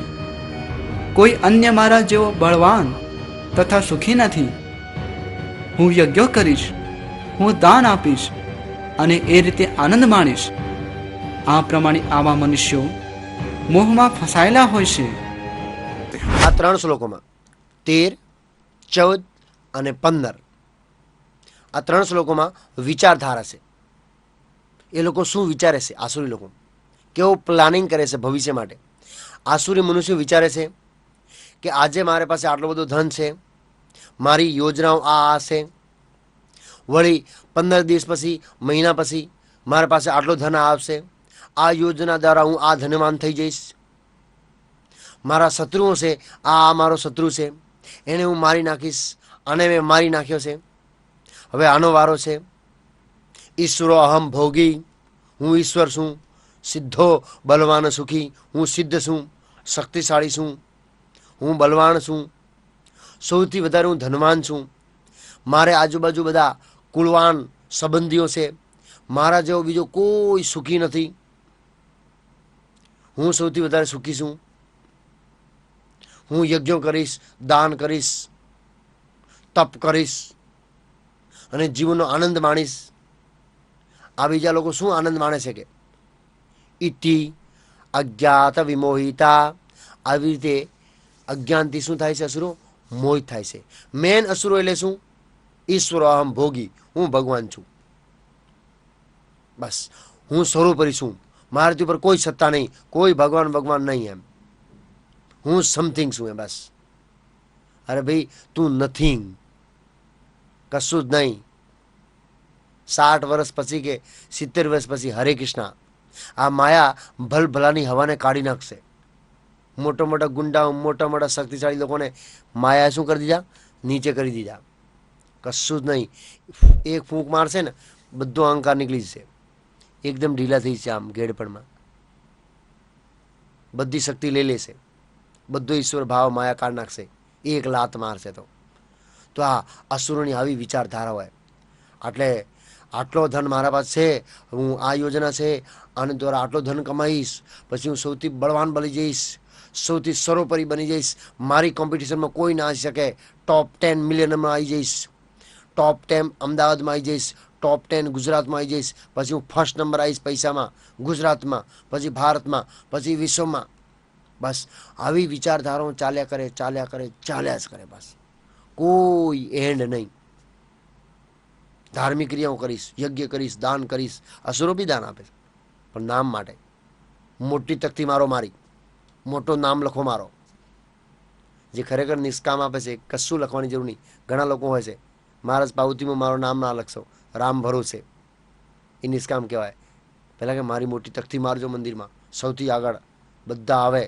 કોઈ અન્ય મારા જેવો બળવાન તથા સુખી નથી. હું યજ્ઞ કરીશ, હું દાન આપીશ અને એ રીતે આનંદ માણીશ. આ પ્રમાણે આવા મનુષ્યો મોહમાં ફસાયેલા હોય છે. આ 3 શ્લોકોમાં 13, 14 અને 15 આ 3 શ્લોકોમાં વિચારધારા છે. એ લોકો શું વિચારે છે? આસુરી લોકો કેવું પ્લાનિંગ કરે છે ભવિષ્ય માટે. આસુરી મનુષ્યો વિચારે છે કે આજે મારી પાસે આટલું બધું ધન છે, મારી યોજનાઓ આ છે, વળી 15 દિવસ પછી, મહિના પછી મારા પાસે આટલો ધન આવશે, આ યોજના દ્વારા હું આ ધનવાન થઈ જઈશ. મારા શત્રુઓ છે, આ મારો શત્રુ છે, એને હું મારી નાખીશ, આને મેં મારી નાખ્યો છે, હવે આનો વારો છે. ઈશ્વરો અહમ ભોગી, હું ઈશ્વર છું, સિદ્ધો બલવાન સુખી, હું સિદ્ધ છું, શક્તિશાળી છું, હું બલવાન છું, સૌથી વધારે હું ધનવાન છું. મારે આજુબાજુ બધા કુળવાન સંબંધીઓ છે, મારા જેવો બીજો કોઈ સુખી નથી, હું સૌથી વધારે સુખી છું. હું યજ્ઞો કરીશ, દાન કરીશ, તપ કરીશ અને જીવનનો આનંદ માણીશ. આ બીજા લોકો શું આનંદ માણે છે કે ઇતિ અજ્ઞાત વિમોહિતા, આવી રીતે અજ્ઞાનથી શું થાય છે? અસુરો મોહિત થાય છે. મેન અસુરો એટલે શું? ઈશ્વર અહમ ભોગી, હું ભગવાન છું, બસ હું સર્વોપરી છું, મારાથી ઉપર કોઈ સત્તા નહીં, કોઈ ભગવાન ભગવાન નહીં, એમ હું સમથિંગ છું, એમ બસ. અરે ભાઈ તું નથિંગ, કશું જ નહીં. 60 વર્ષ પછી કે 70 વર્ષ પછી હરે કૃષ્ણ, આ માયા ભલભલાની હવાને કાઢી નાખશે. મોટા મોટા ગુંડા, મોટા મોટા શક્તિશાળી લોકોને માયા શું કરી દીધા? નીચે કરી દીધા. કશું જ નહીં. એક ફૂંક મારશે ને બધો અહંકાર નીકળી જશે, એકદમ ઢીલા થઈ જશે, આમ ઘેડપણમાં બધી શક્તિ લઈ લેશે, બધો ઈશ્વર ભાવ માયા કાઢી નાખશે એક લાત મારશે. તો આ અસુરોની આવી વિચારધારા હોય. એટલે આટલો ધન મારા પાસે છે, હું આ યોજના છે, આને દ્વારા આટલો ધન કમાઈશ, પછી હું સૌથી બળવાન બની જઈશ, સૌથી સર્વોપરી બની જઈશ, મારી કોમ્પિટિશનમાં કોઈ ના આવી શકે, ટોપ 10 મિલિયનમાં આવી જઈશ, ટોપ 10 અમદાવાદમાં આવી જઈશ, ટોપ 10 ગુજરાતમાં આવી જઈશ, પછી હું ફર્સ્ટ નંબર આવીશ પૈસામાં ગુજરાતમાં, પછી ભારતમાં, પછી વિશ્વમાં. બસ આવી વિચારધારાઓ ચાલ્યા કરે, ચાલ્યા કરે, ચાલ્યા જ કરે, બસ કોઈ એન્ડ નહીં. ધાર્મિક ક્રિયાઓ કરીશ, યજ્ઞ કરીશ, દાન કરીશ. અસુરો બી દાન આપે છે, પણ નામ માટે. મોટી તકતી મારો મારી, મોટો નામ લખો મારો. જે ખરેખર નિષ્કામ આપે છે કશું લખવાની જરૂર નહીં. ઘણા લોકો હોય છે, મહારાજ પાવતીમાં મારું નામ ના લખશો, રામ ભરોસે, એ નિષ્કામ કહેવાય. પહેલાં કે મારી મોટી તકતી મારજો મંદિરમાં, સૌથી આગળ બધા આવે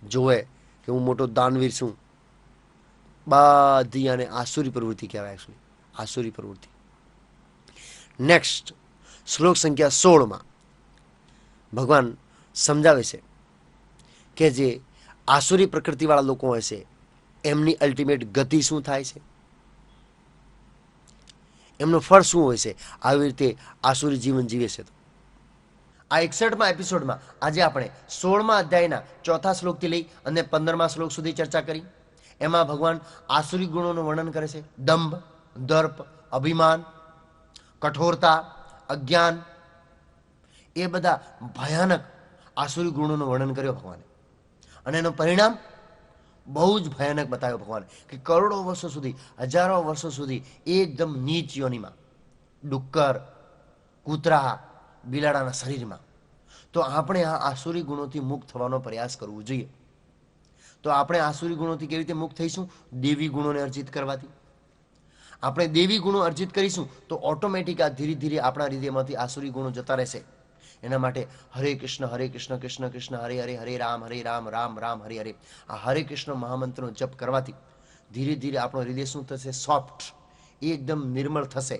જોવે કે હું મોટો દાનવીર છું. બધી આને આસુરી પ્રવૃત્તિ કહેવાય. એકચ્યુઅલી આસુરી પ્રવૃત્તિ. નેક્સ્ટ શ્લોક સંખ્યા 16 ભગવાન સમજાવે છે કે જે આસુરી પ્રકૃતિવાળા લોકો હોય છે એમની અલ્ટિમેટ ગતિ શું થાય છે, એમનું ફળ શું હોય છે. આવી રીતે આસુરી જીવન જીવે છે. આ 61મા એપિસોડમાં આજે આપણે 16મા અધ્યાયના 4થા શ્લોકથી લઈ અને 15મા શ્લોક સુધી ચર્ચા કરી. એમાં ભગવાન આસુરી ગુણોનું વર્ણન કરે છે. દંભ, દર્પ, અભિમાન, કઠોરતા, અજ્ઞાન, એ બધા ભયાનક આસુરી ગુણોનું વર્ણન કર્યો ભગવાને. અને એનું પરિણામ બહુ જ ભયાનક બતાવ્યો ભગવાને કે કરોડો વર્ષો સુધી, હજારો વર્ષો સુધી એકદમ નીચ યોનિમાં, ડુક્કર, કૂતરા, બિલાડાના શરીરમાં. તો આપણે આ આસુરી ગુણોથી મુક્ત થવાનો પ્રયાસ કરવો જોઈએ. તો આપણે આસુરી ગુણોથી કેવી રીતે મુક્ત થઈશું? દેવી ગુણોને અર્જિત કરવાથી. આપણે દેવી ગુણો અર્જિત કરીશું તો ઓટોમેટિક આ ધીરે ધીરે આપણા હૃદયમાંથી આસુરી ગુણો જતા રહેશે. એના માટે હરે કૃષ્ણ કૃષ્ણ કૃષ્ણ હરે હરે, હરે રામ રામ રામ હરે હરે, આ હરે કૃષ્ણ મહામંત્રનો જપ કરવાથી ધીરે ધીરે આપણો હૃદય શું થશે? સોફ્ટ, એકદમ નિર્મળ થશે.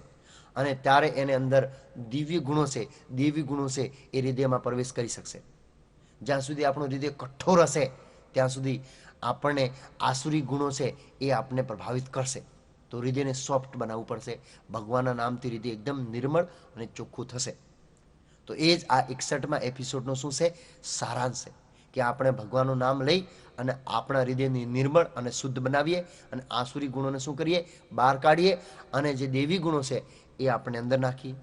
અને ત્યારે એને અંદર દિવ્ય ગુણો છે, દેવી ગુણો છે, એ હૃદયમાં પ્રવેશ કરી શકશે. જ્યાં સુધી આપણું હૃદય કઠોર હશે ત્યાં સુધી આપણને આસુરી ગુણો છે એ આપણને પ્રભાવિત કરશે. તો હૃદયને સોફ્ટ બનાવવું પડશે. ભગવાનના નામથી હૃદય એકદમ નિર્મળ અને ચોખ્ખું થશે. તો એ જ આ 61મા એપિસોડનો શું છે? સારાંશ છે કે આપણે ભગવાનનું નામ લઈ અને આપણા હૃદયને નિર્મળ અને શુદ્ધ બનાવીએ અને આસુરી ગુણોને શું કરીએ? બહાર કાઢીએ અને જે દેવી ગુણો છે એ આપણે અંદર નાખીએ.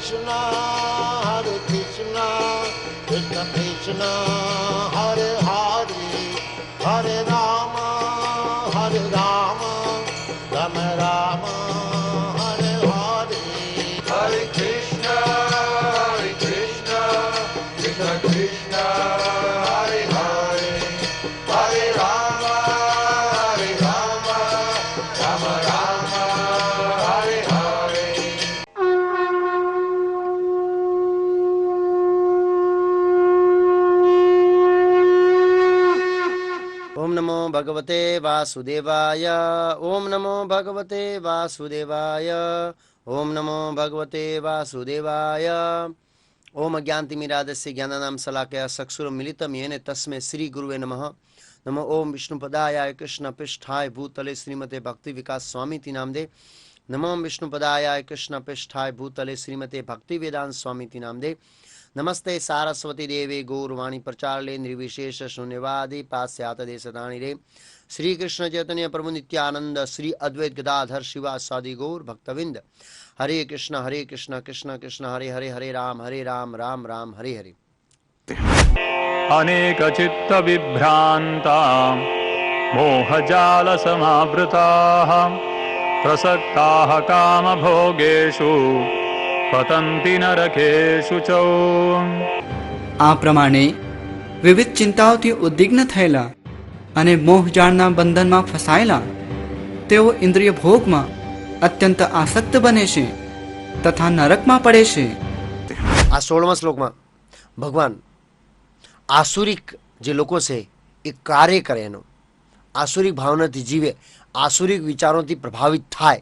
Krishna, Hare Krishna, Krishna Krishna, Hare Hare, Hare Rama, Hare Rama, Rama Rama, Hare Hare, Hare Krishna, Krishna Krishna, Hare Hare, Hare Rama, Rama Rama, Hare Hare. ઓમ નમો ભગવતે વાસુદેવાય. ઓમ નમો ભગવતે વાસુદેવાય. ઓમ નમો ભગવતે વાસુદેવાય. ઓમ અજ્ઞાનતિમિરાદસ્ય જ્ઞાનાનામ શલાકયા ચક્ષુરં મિલિતમ યેન તસ્मै શ્રી ગુરુવે નમઃ. નમો ઓમ વિષ્ણુપદાય કૃષ્ણ પૃષ્ઠાય ભૂતલે શ્રીમતે ભક્તિ વિકાસ સ્વામીતિ નામદે. નમો વિષ્ણુપદાય કૃષ્ણ પૃષ્ઠાય ભૂતલે શ્રીમતે ભક્તિ વેદાંત સ્વામીતિ નામદે. નમસ્તે સારસ્વતી દેવે ગૌરવાણી પ્રચારલે નિર્વિશેષ શૂન્યવાદી પાશ્ચાત દેશદાણી રે. શ્રી કૃષ્ણ ચૈતન્ય પ્રભુ નિત્યાનંદ શ્રી અદ્વૈત ગદાધર શિવાસાદિ ગૌર ભક્તવિંદ. હરે કૃષ્ણ કૃષ્ણ કૃષ્ણ હરે હરે, હરે રામ રામ રામ હરે હરે. अनेकचित्तविभ्रान्ता मोहजालसमावृताः प्रसक्ताः कामभोगेषु पतन्ति नरकेषु च. આ પ્રમાણે વિવિધ ચિંતાઓથી ઉદ્વિગ્ન થયેલા અને મોહજાળના બંધનમાં ફસાયેલા તેઓ ઇન્દ્રિય ભોગમાં અત્યંત આસક્ત બને છે તથા નરકમાં પડે છે. આ 16મા શ્લોકમાં ભગવાન આસુરિક જે લોકો છે એ કાર્ય કરે, એનો આસુરિક ભાવનાથી જીવે, આસુરિક વિચારોથી પ્રભાવિત થાય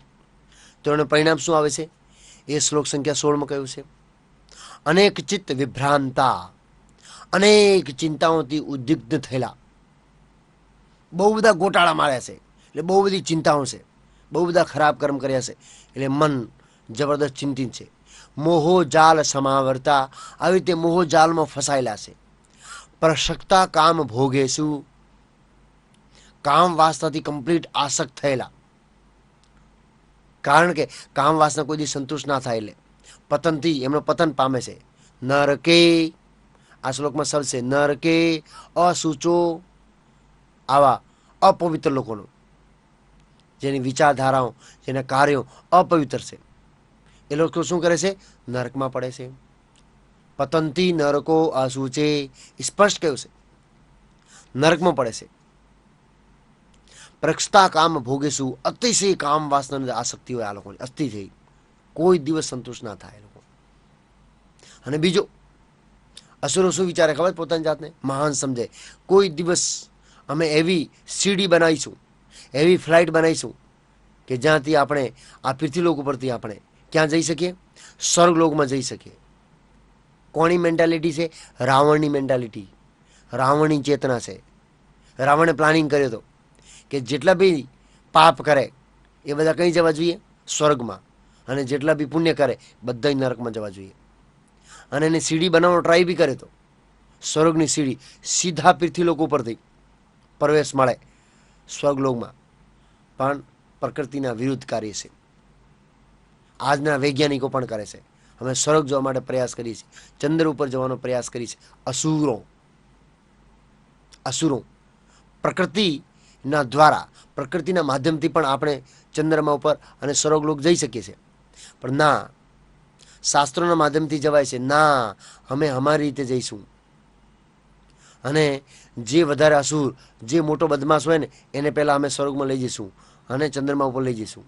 તો એનું પરિણામ શું આવે છે એ શ્લોક સંખ્યા 16માં કહ્યું છે. અનેક ચિત્ત વિભ્રાંતા, અનેક ચિંતાઓથી ઉદ્વિગ્ન થયેલા, બહુ બધા ગોટાળા માર્યા છે એટલે બહુ બધી ચિંતાઓ છે, બહુ બધા ખરાબ કર્મ કર્યા છે એટલે મન જબરદસ્ત ચિંતિત છે. મોહો જાલ સમાવર્તા, આવી રીતે મોહો જાલમાં ફસાયેલા છે. પ્રસક્તા કામ ભોગે શું, કામ વાસનાથી કમ્પ્લીટ આસક્ત થયેલા, કારણ કે કામ વાસના કોઈ દી સંતુષ્ટ ના થાય એટલે પતનથી એમનો પતન પામે છે. નરકે, આ શ્લોકમાં શબ્દ છે નરકે, અસૂચો, આવા અપવિત્ર લોકોનો, જેની વિચારધારાઓ, જેના કાર્યો અપવિત્ર છે એ લોકો શું કરે છે, નરકમાં પડે છે. પતંતી નરકો અસૂચે, સ્પષ્ટ કહ્યું છે નરકમાં પડે છે. પ્રક્ષતા કામ ભોગેશું, અતિશય કામ વાસનાની આસક્તિ હોય આ લોકોની, અતિશય, કોઈ દિવસ સંતુષ્ટ ના થાય લોકો. અને બીજો, અસુરો શું વિચારે ખબર, પોતાની જાતને મહાન સમજે. કોઈ દિવસ અમે એવી સીડી બનાવીશું, એવી ફ્લાઇટ બનાવીશું કે જ્યાંથી આપણે આ પૃથ્વીલોક ઉપરથી આપણે ક્યાં જઈ શકીએ, સ્વર્ગલોકમાં જઈ શકીએ. કોની મેન્ટાલિટી છે, રાવણની મેન્ટાલિટી, રાવણની ચેતના છે. રાવણે પ્લાનિંગ કર્યો હતો કે જેટલા બી પાપ કરે એ બધા કઈ જવા જોઈએ, સ્વર્ગમાં, અને જેટલા બી પુણ્ય કરે બધા નરકમાં જવા જોઈએ. અને એને સીડી બનાવવાનો ટ્રાય બી કરે તો સ્વર્ગની સીડી, સીધા પૃથ્વીલોક ઉપરથી પ્રવેશ મળે સ્વર્ગલોકમાં, પણ પ્રકૃતિના વિરુદ્ધ કાર્ય છે. આજના વૈજ્ઞાનિકો પણ કરે છે. અમે સ્વર્ગ જવા માટે પ્રયાસ કરીએ છીએ, ચંદ્ર ઉપર જવાનો પ્રયાસ કરીએ છીએ. અસુરો પ્રકૃતિના દ્વારા, પ્રકૃતિના માધ્યમથી પણ આપણે ચંદ્રમા ઉપર અને સ્વર્ગલોક જઈ શકીએ છીએ. પણ ના, શાસ્ત્રોના માધ્યમથી જવાય છે ના, અમે અમારી રીતે જઈશું. અને જે વધારે અસુર, જે મોટો બદમાશ હોય ને એને પહેલાં અમે સ્વર્ગમાં લઈ જઈશું અને ચંદ્રમા ઉપર લઈ જઈશું.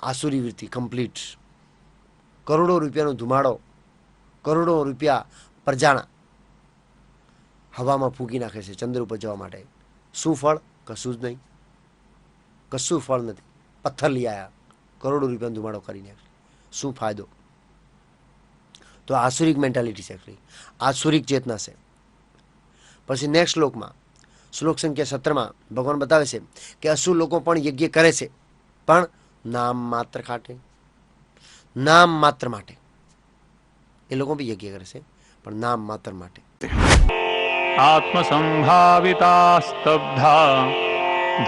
આસુરી વૃત્તિ કમ્પ્લીટ. કરોડો રૂપિયાનો ધુમાડો, કરોડો રૂપિયા પ્રજાના હવામાં ફૂંકી નાખે છે ચંદ્ર ઉપર જવા માટે. શું ફળ? કશું જ નહીં, કશું ફળ નથી. પથ્થર લઈ આવ્યા, કરોડો રૂપિયાનો ધુમાડો કરી નાખે, શું ફાયદો? તો આસુરિક મેન્ટાલિટી છે, આસુરિક ચેતના છે. પછી નેક્સ્ટ શ્લોકમાં, શ્લોક સંખ્યા 17માં ભગવાન બતાવે છે કે અસુર લોકો પણ યજ્ઞ કરે છે, પણ નામ માત્ર ખાટે, નામ માત્ર માટે. એ લોકો બી યજ્ઞ કરે છે પણ નામ માત્ર માટે. आत्मसम्भाविताः स्तब्धा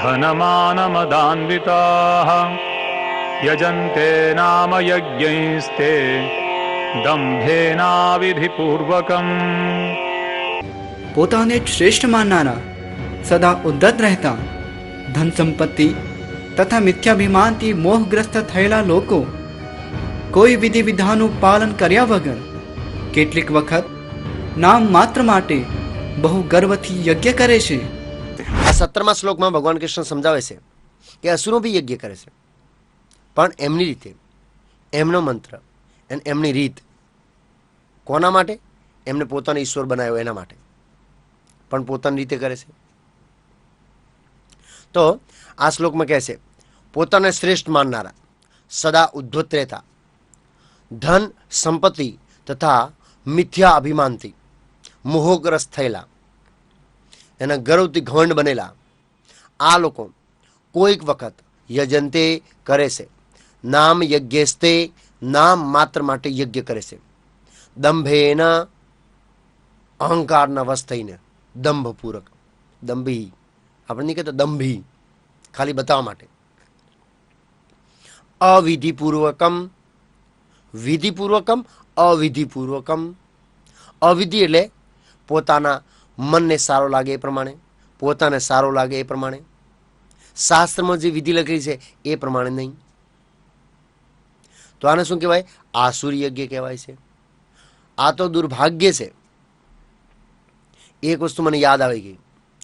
धनमानमदान्विताः यजन्ते नाम यज्ञैस्ते दम्भेनाविधिपूर्वकम् પોતાને જ શ્રેષ્ઠ માનનારા, સદા ઉદ્ધત રહેતા, ધન સંપત્તિ તથા મિથ્યાભિમાનથી મોહગ્રસ્ત થયેલા લોકો કોઈ વિધિ વિધાનનું પાલન કર્યા વગર કેટલીક વખત નામ માત્ર માટે બહુ ગર્વથી યજ્ઞ કરે છે. આ 17મા શ્લોકમાં ભગવાન કૃષ્ણ સમજાવે છે કે અસુરો બી યજ્ઞ કરે છે, પણ એમની રીતે, એમનો મંત્ર અને એમની રીત. કોના માટે? એમને પોતાનો ઈશ્વર બનાવ્યો એના માટે, પણ પોતાની રીતે કરે છે. તો આ શ્લોકમાં કહે છે પોતાને શ્રેષ્ઠ માનનારા, સદા ઉદ્ધત રહેતા, ધન સંપત્તિ તથા મિથ્યા અભિમાનથી મોહગ્રસ્ત થયેલા, એના ગર્વથી ઘમંડ બનેલા આ લોકો કોઈક વખત યજંતે કરે છે. નામ યજ્ઞસ્તે, નામ માત્ર માટે યજ્ઞ કરે છે. દંભેના, અહંકારના વશ થઈને, દંભપૂર્વક. દંભી આપણે નહીં કહેતા, દંભી ખાલી બતાવવા માટે. અવિધિપૂર્વકમ, વિધિપૂર્વકમ, અવિધિપૂર્વકમ. અવિધિ એટલે પોતાના મનને સારો લાગે એ પ્રમાણે, પોતાને સારો લાગે એ પ્રમાણે, શાસ્ત્રમાં જે વિધિ લખેલી છે એ પ્રમાણે નહીં. તો આને શું કહેવાય? આસુરી યજ્ઞ કહેવાય છે. આ તો દુર્ભાગ્ય છે. એક વસ્તુ મને યાદ આવી ગઈ.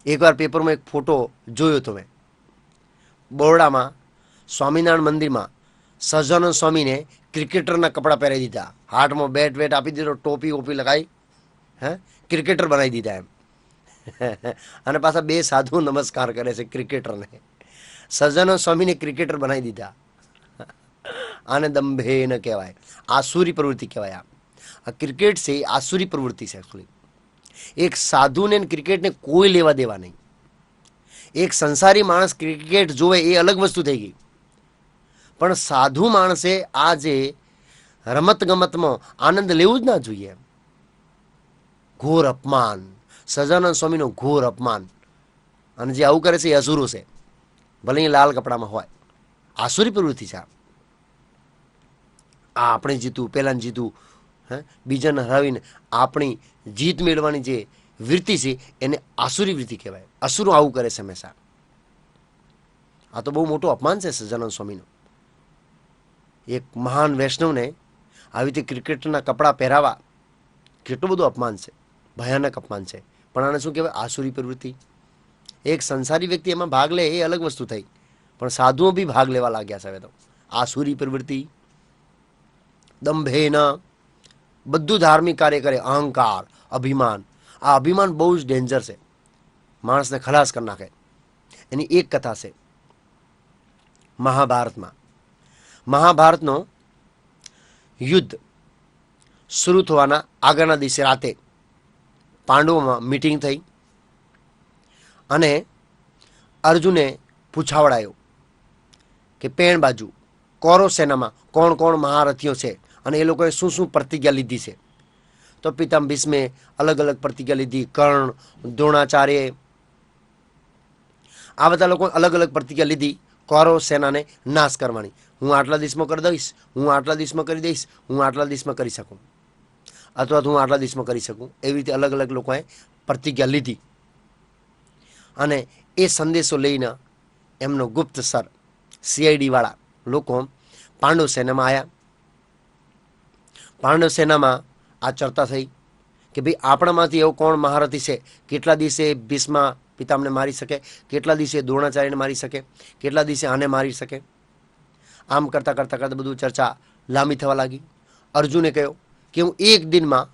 એકવાર પેપરમાં એક ફોટો જોયો તો મેં. બરોડામાં સ્વામિનારાયણ મંદિરમાં સહજાનંદ સ્વામીને ક્રિકેટરના કપડાં પહેરાવી દીધા, હાથમાં બેટ વેટ આપી દીધો, ટોપી ઓપી લગાવી, ક્રિકેટર બનાવી દીધા એમ. અને પાછા બે સાધુ નમસ્કાર કરે છે ક્રિકેટરને. સહજાનંદ સ્વામીને ક્રિકેટર બનાવી દીધા. આને દંભે ન કહેવાય, આસુરી પ્રવૃત્તિ કહેવાય. આ ક્રિકેટ છે એ આસુરી પ્રવૃત્તિ છે. એકચ્યુઅલી એક સાધુને ક્રિકેટને કોઈ લેવા દેવા નહીં. એક સંસારી માણસ ક્રિકેટ જોવે એ અલગ વસ્તુ થઈ ગઈ, પણ સાધુ માણસે આ જે રમત ગમતમાં આનંદ લેવું જ ના જોઈએ. ઘોર અપમાન, સહજાનંદ સ્વામીનો ઘોર અપમાન. અને જે આવું કરે છે એ અસુરો છે, ભલે એ લાલ કપડામાં હોય. આસુરી પ્રવૃત્તિ છે. આ આપણે જીતવું, પહેલાને જીતવું, બીજાને હરાવીને આપણી જીત મેળવવાની જે વૃત્તિ છે એને આસુરી વૃત્તિ કહેવાય. અસુરો આવું કરે છે હંમેશા. આ તો બહુ મોટું અપમાન છે સહજાનંદ સ્વામીનું. એક મહાન વૈષ્ણવને આવી રીતે ક્રિકેટના કપડાં પહેરાવા કેટલું બધું અપમાન છે, ભયાનક અપમાન છે. પણ આને શું કહેવાય? આસુરી પ્રવૃત્તિ. એક સંસારી વ્યક્તિ એમાં ભાગ લે એ અલગ વસ્તુ થઈ, પણ સાધુઓ બી ભાગ લેવા લાગ્યા છે હવે તો. આસુરી પ્રવૃત્તિ. દંભેના, બધું ધાર્મિક કાર્ય કરે. અહંકાર, અભિમાન. આ અભિમાન બહુ જ ડેન્જર છે, માણસને ખલાસ કરી નાખે. એની એક કથા છે મહાભારતમાં. મહાભારતનો યુદ્ધ શરૂ થવાના આગળના દિવસે રાતે પાંડવોમાં મિટિંગ થઈ અને અર્જુને પૂછાવડાયો કે પેણ બાજુ કૌરવ સેનામાં કોણ કોણ મહારથીઓ છે અને એ લોકોએ શું શું પ્રતિજ્ઞા લીધી છે. તો પિતામહ ભીષ્મે અલગ અલગ પ્રતિજ્ઞા લીધી. કર્ણ, દ્રોણાચાર્ય, આ બધા લોકો અલગ અલગ પ્રતિજ્ઞા લીધી કૌરવ સેનાને નાશ કરવાની. હું આટલા દિવસમાં કરી દઈશ, હું આટલા દિવસમાં કરી દઈશ, હું આટલા દિવસમાં કરી શકું, અથવા તો હું આટલા દિવસમાં કરી શકું. એવી રીતે અલગ અલગ લોકોએ પ્રતિજ્ઞા લીધી. અને એ સંદેશો લઈને એમનો ગુપ્ત સર CID વાળા લોકો પાંડવ સેનામાં આવ્યા. પાંડવ સેનામાં આ ચર્ચા થઈ કે ભાઈ આપણામાંથી એવો કોણ મહારથી છે, કેટલા દિવસે ભીષ્મા પિતામને મારી શકે, કેટલા દિવસે દ્રોણાચાર્યને મારી શકે, કેટલા દિવસે આને મારી શકે. આમ કરતાં કરતાં કરતાં બધું ચર્ચા લાંબી થવા લાગી. અર્જુને કહ્યું કે હું એક દિનમાં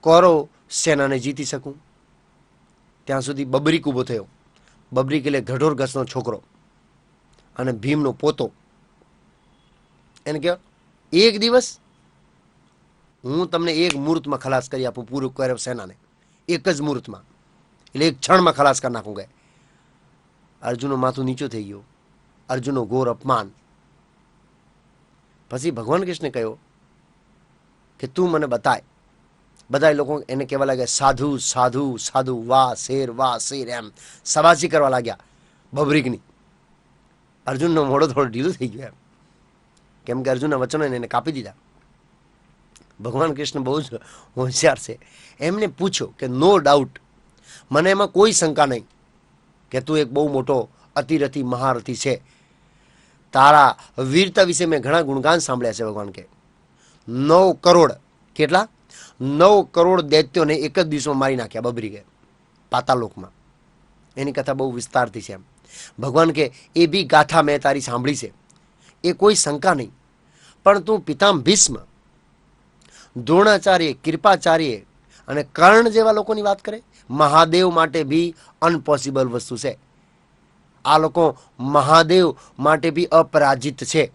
કૌરવ સેનાને જીતી શકું. ત્યાં સુધી બબરીક ઊભો થયો. બબરીક એટલે ઘઢોરઘસનો છોકરો અને ભીમનો પોતો. એને કહ્યું એક દિવસ હું તમને એક મુહૂર્તમાં ખલાસ કરી આપું પૂરું કૌરવ સેનાને, એક જ મુહૂર્તમાં, એટલે એક ક્ષણમાં ખલાસ કરી નાખું. ગયા અર્જુનનું માથું નીચું થઈ ગયું. અર્જુનનો ઘોર અપમાન. પછી ભગવાન કૃષ્ણે કહ્યું કે તું મને બતાય. બધા લોકો એને કહેવા લાગ્યા સાધુ સાધુ સાધુ, વાહ શેર એમ શાબાશી કરવા લાગ્યા બબરીકની. અર્જુનનો મોઢો થોડો ઢીલો થઈ ગયો એમ, કેમ કે અર્જુનના વચનો એને કાપી દીધા. ભગવાન કૃષ્ણ બહુ જ હોશિયાર છે. એમને પૂછ્યો કે નો ડાઉટ, મને એમાં કોઈ શંકા નહીં કે તું એક બહુ મોટો અતિરથી મહારથી છે. તારા વીરતા વિશે મેં ઘણા ગુણગાન સાંભળ્યા છે. ભગવાન કે 9 કરોડ, કેટલા? 9 કરોડ દૈત્યોને એક જ દિવસમાં મારી નાખ્યા બબરીકે પાતાલોકમાં. એની કથા બહુ વિસ્તારથી છે. એમ ભગવાન કે એ બી ગાથા મેં તારી સાંભળી છે, એ કોઈ શંકા નહીં. પણ તું પિતામ ભીષ્મ, દ્રોણાચાર્ય, કૃપાચાર્ય અને કર્ણ જેવા લોકોની વાત કરે. મહાદેવ માટે બી અનપોસિબલ વસ્તુ છે. આ લોકો મહાદેવ માટે બી અપરાજિત છે.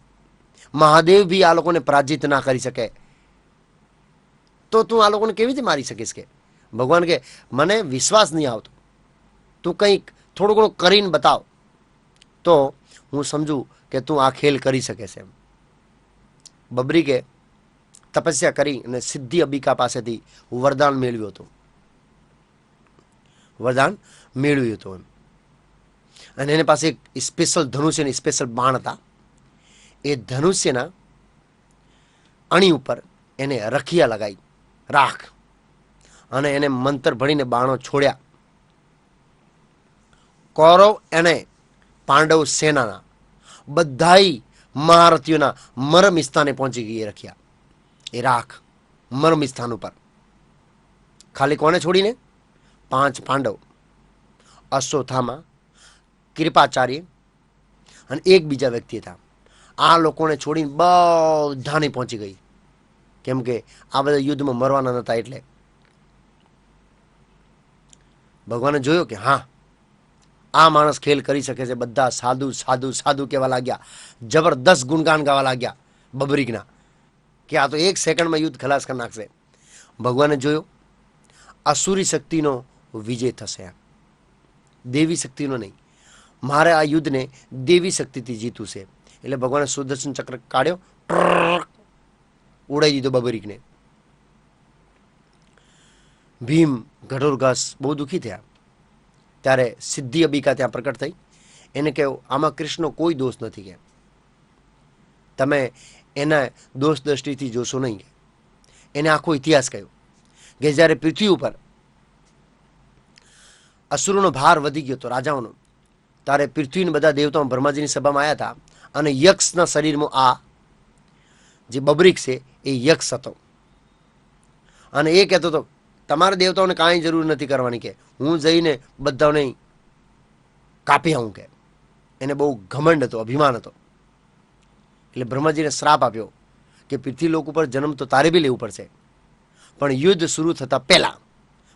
મહાદેવ બી આ લોકોને પરાજિત ના કરી શકે. તો તું આ લોકોને કેવી રીતે મારી શકીશ? કે ભગવાન કે મને વિશ્વાસ નહીં આવતો, તું કંઈક થોડું ઘણું કરીને બતાવ તો હું સમજુ કે તું આ ખેલ કરી શકે છે. બબરી કે તપસ્યા કરી અને સિદ્ધિ અંબિકા પાસેથી વરદાન મેળવ્યું હતું. વરદાન મેળવ્યું હતું એમ. અને એની પાસે એક સ્પેશિયલ ધનુષ્ય અને સ્પેશિયલ બાણ હતા. એ ધનુષ્યના અણી ઉપર એને રખિયા લગાવી, રાખ, અને એને મંત્ર ભણીને બાણો છોડ્યા. કૌરવ અને પાંડવ સેનાના બધાય મહારથીઓના મરમ સ્થાને પહોંચી ગઈ રખ્યા. એ રાખ મરમ સ્થાન ઉપર ખાલી કોને છોડીને? 5 પાંડવ, અશ્વત્થામા, કૃપાચાર્ય અને એક બીજા વ્યક્તિ હતા. આ લોકોને છોડીને બધાને પહોંચી ગઈ, કેમ કે આ બધા યુદ્ધમાં મરવાના નહોતા. એટલે ભગવાને જોયો કે હા, આ માણસ ખેલ કરી શકે છે. બધા સાધુ સાધુ સાધુ કહેવા લાગ્યા, જબરદસ્ત ગુણગાન ગાવા લાગ્યા બબરીકના, કે આ તો 1 સેકન્ડમાં યુદ્ધ ખલાસ કરી નાખશે. ભગવાને જોયો અસુરી શક્તિનો વિજય થશે, દેવી શક્તિનો નહીં. મારે આ યુદ્ધને દેવી શક્તિથી જીતવું છે. એટલે ભગવાને સુદર્શન ચક્ર કાઢ્યો, ઉડાઈ દીધો બબરીકને. ભીમ, ઘટોરઘાસ બહુ દુઃખી થયા. ત્યારે સિદ્ધિ અંબિકા ત્યાં પ્રકટ થઈ. એને કહ્યું આમાં કૃષ્ણનો કોઈ દોષ નથી, કે તમે એના દોષ દ્રષ્ટિથી જોશો નહીં. એને આખો ઇતિહાસ કહ્યો કે જ્યારે પૃથ્વી ઉપર અસુરોનો ભાર વધી ગયો હતો રાજાઓનો, ત્યારે પૃથ્વીના બધા દેવતાઓ બ્રહ્માજીની સભામાં આવ્યા હતા. અને યક્ષના શરીરમાં આ જે બબરીક છે એ યક્ષ હતો. અને એ કહેતો હતો તમારા દેવતાઓને કાંઈ જરૂર નથી કરવાની, કે હું જઈને બધાને કાપી આવું. કે એને બહુ ઘમંડ હતો, અભિમાન હતો. એટલે બ્રહ્માજીને શ્રાપ આપ્યો કે પૃથ્વી લોક ઉપર જન્મ તો તારે બી લેવું પડશે, પણ યુદ્ધ શરૂ થતા પહેલા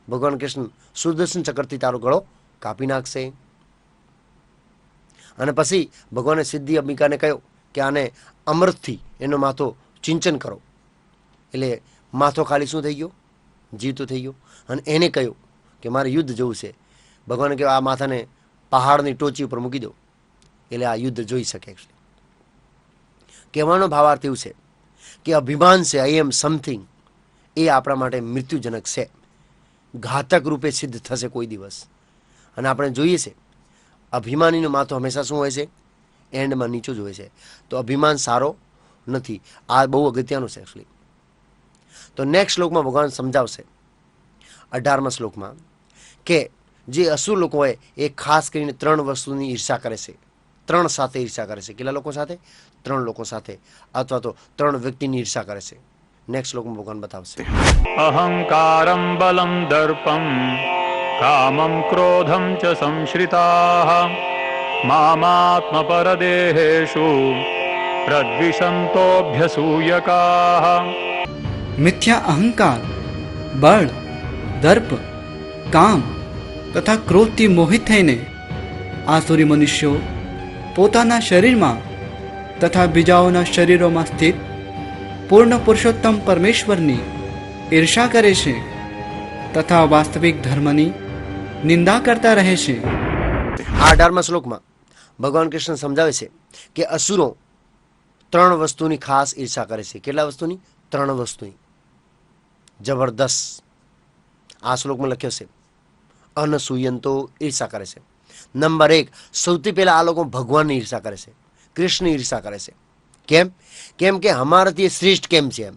ભગવાન કૃષ્ણ સુદર્શન ચક્રથી તારો ગળો કાપી નાખશે. અને પછી ભગવાને સિદ્ધિ અંબિકાને કહ્યું કે આને અમૃતથી એનો માથો ચિંચન કરો. એટલે માથો ખાલી શું થઈ ગયો? જીવતો થઈ ગયો. અને એને કહ્યું કે મારે યુદ્ધ જવું છે. ભગવાને કહ્યું આ માથાને પહાડની ટોચી ઉપર મૂકી દો, એટલે આ યુદ્ધ જોઈ શકે. કહેવાનો ભાવાર્થ એવું છે કે અભિમાન છે, આઈ એમ સમથિંગ, એ આપણા માટે મૃત્યુજનક છે, ઘાતક રૂપે સિદ્ધ થશે કોઈ દિવસ. અને આપણે જોઈએ છે અભિમાનીનો માથો હંમેશા શું હોય છે? એન્ડમાં નીચો જ હોય છે. તો અભિમાન સારો નથી. આ બહુ અગત્યનું છે એકચ્યુઅલી. તો નેક્સ્ટ શ્લોકમાં ભગવાન સમજાવશે 18મા શ્લોકમાં કે જે અસુર લોકો હોય એ ખાસ કરીને 3 વસ્તુની ઈર્ષા કરે છે. 3 સાથે ઈર્ષા કરે છે. કેટલા લોકો સાથે? 3 લોકો સાથે, અથવા તો 3 વ્યક્તિની ઈર્ષા કરે છે. નેક્સ્ટ શ્લોકમાં ભગવાન બતાવશે. અહંકારમ બલમ દર્પમ કામમ ક્રોધમ ચ સંશ્રિતાઃ મામાત્મ પરદેહેષુ પ્રદ્વિષંતોભ્યસૂયકાઃ. મિથ્યા અહંકાર, બળ, દર્પ, કામ તથા ક્રોધથી મોહિત થઈને આસુરી મનુષ્યો પોતાના શરીરમાં તથા બીજાઓના શરીરોમાં સ્થિત પૂર્ણ પુરુષોત્તમ પરમેશ્વરની ઈર્ષા કરે છે તથા વાસ્તવિક ધર્મની નિંદા કરતા રહે છે. આ 18મા શ્લોકમાં ભગવાન કૃષ્ણ સમજાવે છે કે અસુરો 3 વસ્તુની ખાસ ઈર્ષા કરે છે. કેટલા વસ્તુની? 3 વસ્તુની. જબરદસ્ત આ શ્લોકમાં લખ્યો છે. અનસૂયંતો ઈર્ષા કરે છે. નંબર 1, સૌથી પહેલા આ લોકો ભગવાનની ઈર્ષા કરે છે, કૃષ્ણની ઈર્ષા કરે છે. કેમ? કેમ કે અમારાથી શ્રેષ્ઠ કેમ છે એમ.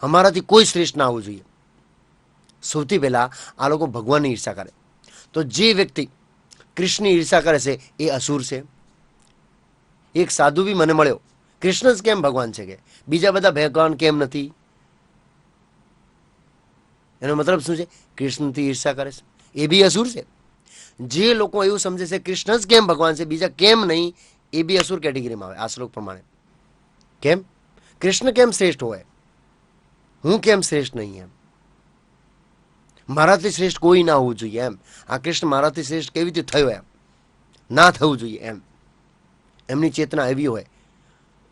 અમારાથી કોઈ શ્રેષ્ઠ ના હોવું જોઈએ. સૌથી પહેલા આ લોકો ભગવાનની ઈર્ષા કરે. તો જે વ્યક્તિ કૃષ્ણની ઈર્ષા કરે છે એ અસુર છે. એક સાધુ બી મને મળ્યો, કૃષ્ણ જ કેમ ભગવાન છે કે બીજા બધા ભગવાન કેમ નથી? એનો મતલબ શું છે? કૃષ્ણથી ઈર્ષા કરે છે એ બી અસુર છે. જે લોકો એવું સમજે છે કૃષ્ણ જ કેમ ભગવાન છે બીજા કેમ નહીં, એ બી અસુર કેટેગરીમાં આવે આ શ્લોક પ્રમાણે. કેમ? કૃષ્ણ કેમ શ્રેષ્ઠ હોય, હું કેમ શ્રેષ્ઠ નહીં? એમ મારાથી શ્રેષ્ઠ કોઈ ના હોવું જોઈએ એમ. આ કૃષ્ણ મારાથી શ્રેષ્ઠ કેવી રીતે થયો એમ ના થવું જોઈએ એમ. એમની ચેતના એવી હોય.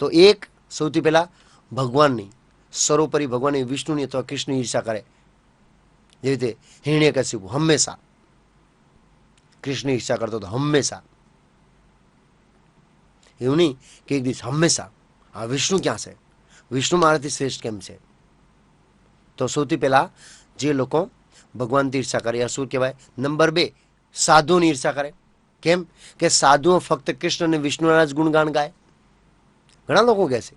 તો એક સૌથી પહેલા ભગવાનની, સર્વોપરી ભગવાનની, વિષ્ણુની અથવા કૃષ્ણની ઈર્ષા કરે. જેવી રીતે હિરણ્યકશિપુ હંમેશા કૃષ્ણની ઈર્ષા કરતો હતો, હંમેશા. એવું નહીં કે એક દિવસ, હંમેશા આ વિષ્ણુ ક્યાં છે, વિષ્ણુ મારાથી શ્રેષ્ઠ કેમ છે? તો સૌથી પહેલા જે લોકો ભગવાનથી ઈર્ષા કરે એ અસુર કહેવાય. નંબર 2, સાધુની ઈર્ષા કરે. કેમ કે સાધુઓ ફક્ત કૃષ્ણ અને વિષ્ણુના જ ગુણગાન ગાય. ઘણા લોકો કહે છે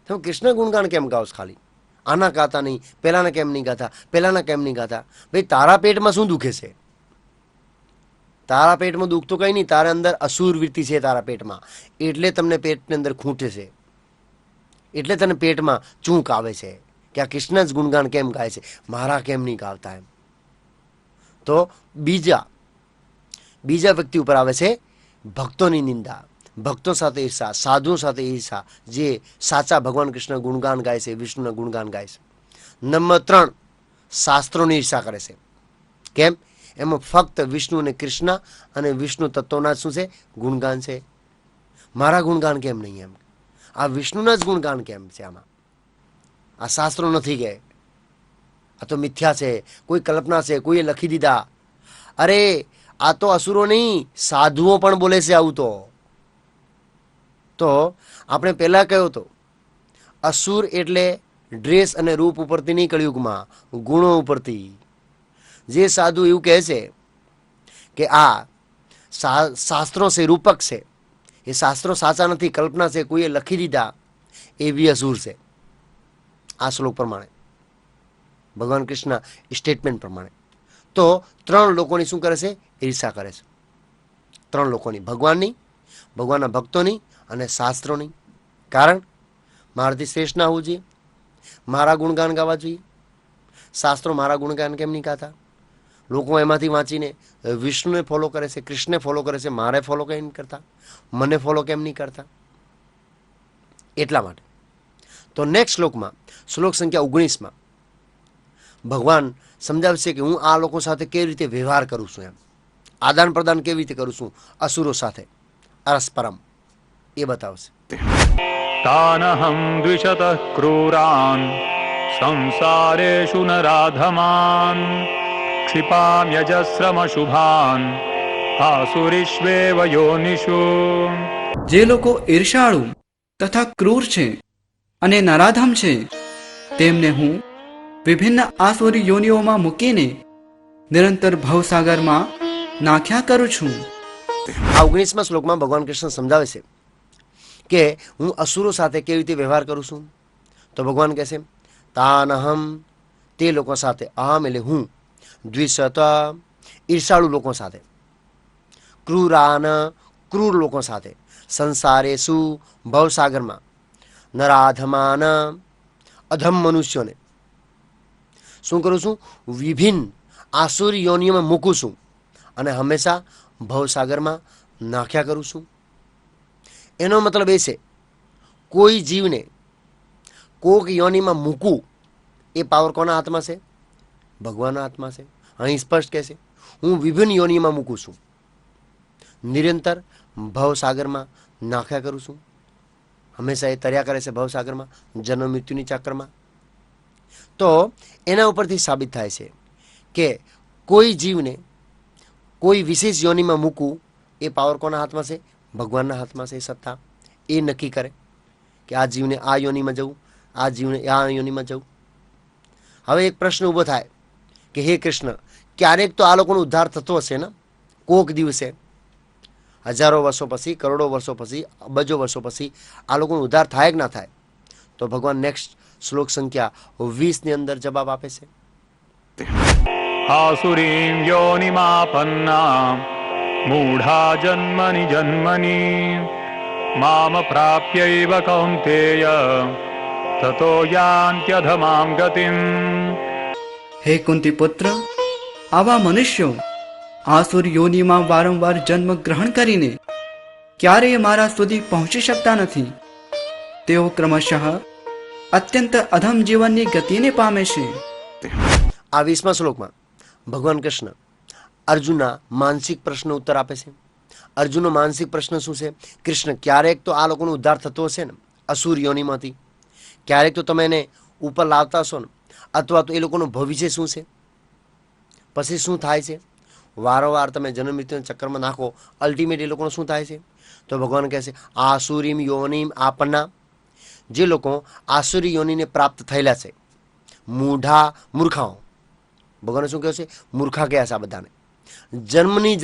તમે કૃષ્ણ ગુણગાન કેમ ગાઓ છો? ખાલી આના ગાતા નહીં, પહેલાના કેમ નહીં ગાતા, પહેલાના કેમ નહીં ગાતા? ભાઈ તારા પેટમાં શું દુખે છે? તારા પેટમાં દુઃખ તો કંઈ નહીં, તારા અંદર અસુર વૃત્તિ છે તારા પેટમાં, એટલે તમને પેટની અંદર ખૂંટે છે, એટલે તને પેટમાં ચૂંક આવે છે કે આ કૃષ્ણ જ ગુણગાન કેમ ગાય છે, મારા કેમ નહીં ગાવતા એમ. તો બીજા વ્યક્તિ ઉપર આવે છે ભક્તોની નિંદા, ભક્તો સાથે ઈર્ષા, સાધુઓ સાથે ઈર્ષા, જે સાચા ભગવાન કૃષ્ણ ગુણગાન ગાય છે, વિષ્ણુના ગુણગાન ગાય છે. નંબર 3, શાસ્ત્રોની ઈર્ષા કરે છે. કેમ? એમાં ફક્ત વિષ્ણુ અને કૃષ્ણ અને વિષ્ણુ તત્વોના શું છે? ગુણગાન છે. મારા ગુણગાન કેમ નહીં એમ? આ વિષ્ણુના જ ગુણગાન કેમ છે? આમાં આ શાસ્ત્રો નથી કે આ તો મિથ્યા છે, કોઈ કલ્પના છે, કોઈએ લખી દીધા. અરે આ તો અસુરો નહીં, સાધુઓ પણ બોલે છે આવું. તો આપણે પહેલા કહ્યું તો અસુર એટલે ડ્રેસ અને રૂપ ઉપરથી નહીં, કળિયુગમાં ગુણો ઉપરથી. જે સાધુ એવું કહે છે કે આ શાસ્ત્રો છે, રૂપક છે, એ શાસ્ત્રો સાચા નથી, કલ્પના છે, કોઈએ લખી દીધા, એ બી અસુર છે. આ શ્લોક પ્રમાણે, ભગવાન કૃષ્ણ સ્ટેટમેન્ટ પ્રમાણે. તો 3 લોકોની શું કરે છે? ઈર્ષા કરે છે. 3 લોકોની, ભગવાનની, ભગવાનના ભક્તોની અને શાસ્ત્રોની. કારણ મારાથી શ્રેષ્ઠ ના હોવું જોઈએ, મારા ગુણગાન ગાવા જોઈએ. શાસ્ત્રો મારા ગુણગાન કેમ નહીં ગાતા? લોકો એમાંથી વાંચીને વિષ્ણુને ફોલો કરે છે, કૃષ્ણને ફોલો કરે છે, મારે ફોલો કેમ નહીં કરતા, મને ફોલો કેમ નહીં કરતા? એટલા માટે. તો નેક્સ્ટ શ્લોકમાં, શ્લોક સંખ્યા 19માં ભગવાન સમજાવશે કે હું આ લોકો સાથે કેવી રીતે વ્યવહાર કરું છું, એમ આદાન પ્રદાન કેવી રીતે કરું છું અસુરો સાથે, અરસપરમ, એ બતાવશે. તાનહં દ્વિષતઃ ક્રૂરાન સંસારેષુ નરાધમાન ક્ષિપામ્યજસ્રમશુભાન આસુરીષ્વેવ યોનિષુ. જે લોકો ઈર્ષાળુ તથા ક્રૂર છે અને નરાધમ છે, તેમને હું વિભિન્ન આસુરી યોનિઓમાં મૂકીને નિરંતર ભવસાગરમાં નાખ્યા કરું છું. આ 19મા શ્લોકમાં ભગવાન કૃષ્ણ સમજાવે છે કે હું અસુરો સાથે કેવી રીતે વ્યવહાર કરું છું. તો ભગવાન કહે છે તાનહમ, તે લોકો સાથે, અહમ એટલે હું, દ્વિષત ઈર્ષાળુ લોકો સાથે, ક્રૂરાન ક્રૂર લોકો સાથે, સંસારેષુ ભવસાગરમાં, નરાધમાન અધમ મનુષ્યોને શું કરું છું? વિભિન્ન આસુરી યોનિઓમાં મૂકું છું અને હંમેશા ભવસાગરમાં નાખ્યા કરું છું. એનો મતલબ એ છે કોઈ જીવને કોક યોનિમાં મૂકવું એ પાવર કોના હાથમાં છે? ભગવાનના હાથમાં છે. અહીં સ્પષ્ટ કહે છે હું વિભિન્ન યોનિમાં મૂકું છું, નિરંતર ભવસાગરમાં નાખ્યા કરું છું. હંમેશા એ તર્યા કરે છે ભવસાગરમાં, જન્મ મૃત્યુની ચક્રમાં. તો એના ઉપરથી સાબિત થાય છે કે કોઈ જીવને કોઈ વિશેષ યોનિમાં મૂકવું એ પાવર કોના હાથમાં છે? ભગવાનના હાથમાં છે. સત્તા એ નક્કી કરે કે આ જીવને આ યોનિમાં જવું, આ જીવને આ યોનિમાં જવું. હવે એક પ્રશ્ન ઊભો થાય કે હે કૃષ્ણ, ક્યારેક તો આ લોકોનો ઉદ્ધાર થતો હશે ને? કોક દિવસે, હજારો વર્ષો પછી, કરોડો વર્ષો પછી, અબજો વર્ષો પછી આ લોકોનો ઉદ્ધાર થાય કે ના થાય? તો ભગવાન નેક્સ્ટ શ્લોક સંખ્યા 20 ની અંદર જવાબ આપે છે. આસુરીમ યોનિમાપન્ના મૂઢા જન્મનિ જન્મની મામ પ્રાપ્યૈવ કૌંતેય તતો યાન્ત્યધમામ ગતિમ. હે કુંતી પુત્ર, આવા મનુષ્યો આસુર યોનિમાં વારંવાર જન્મ ગ્રહણ કરીને ક્યારેય મારા સુધી પહોંચી શકતા નથી. તેઓ ક્રમશઃ અત્યંત અધમ જીવનની ગતિને પામે છે. આ 20મા શ્લોકમાં ભગવાન કૃષ્ણ અર્જુનના માનસિક પ્રશ્ન ઉત્તર આપે છે. અર્જુનનો માનસિક પ્રશ્ન શું છે? કૃષ્ણ, ક્યારેક તો આ લોકોનો ઉદ્ધાર થતો હશે ને અસુર યોનિમાંથી, ક્યારેક તો તમે એને ઉપર લાવતા હશો ને, અથવા તો એ લોકોનું ભવિષ્ય શું છે, પછી શું થાય છે? વારંવાર તમે જન્મ મૃત્યુના ચક્કરમાં નાખો, અલ્ટિમેટ એ લોકોનું શું થાય છે? તો ભગવાન કહે છે આસુરીમ યોનિમ આપના, જે લોકો આસુરી યોનિને પ્રાપ્ત થયેલા છે, મૂઢા મૂર્ખાઓ, ભગવાને શું કહે છે? મૂર્ખા કહે છે આ બધાને. જન્મની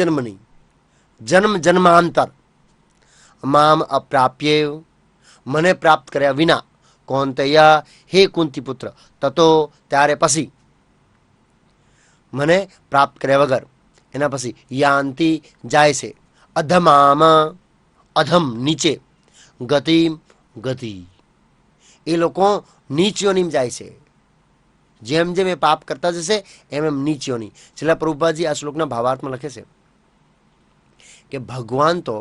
જન્મ જન્માંતર મામ અપ્રાપ્ય, મને પ્રાપ્ત કર્યા વિના, કૌંતેય હે કુંતી પુત્ર, તતો ત્યારે પછી, મને પ્રાપ્ત કર્યા વગર, એના પછી યાંતિ જાય છે, અધમામ અધમ નીચે, ગતિમ ગતિ, એ લોકો નીચયોની જાય છે. જેમ જેમ એ પાપ કરતા જશે એમ એમ નીચયોની. છેલ્લા પ્રભુપાદજી આ શ્લોકના ભાવાર્થમાં લખે છે કે ભગવાન તો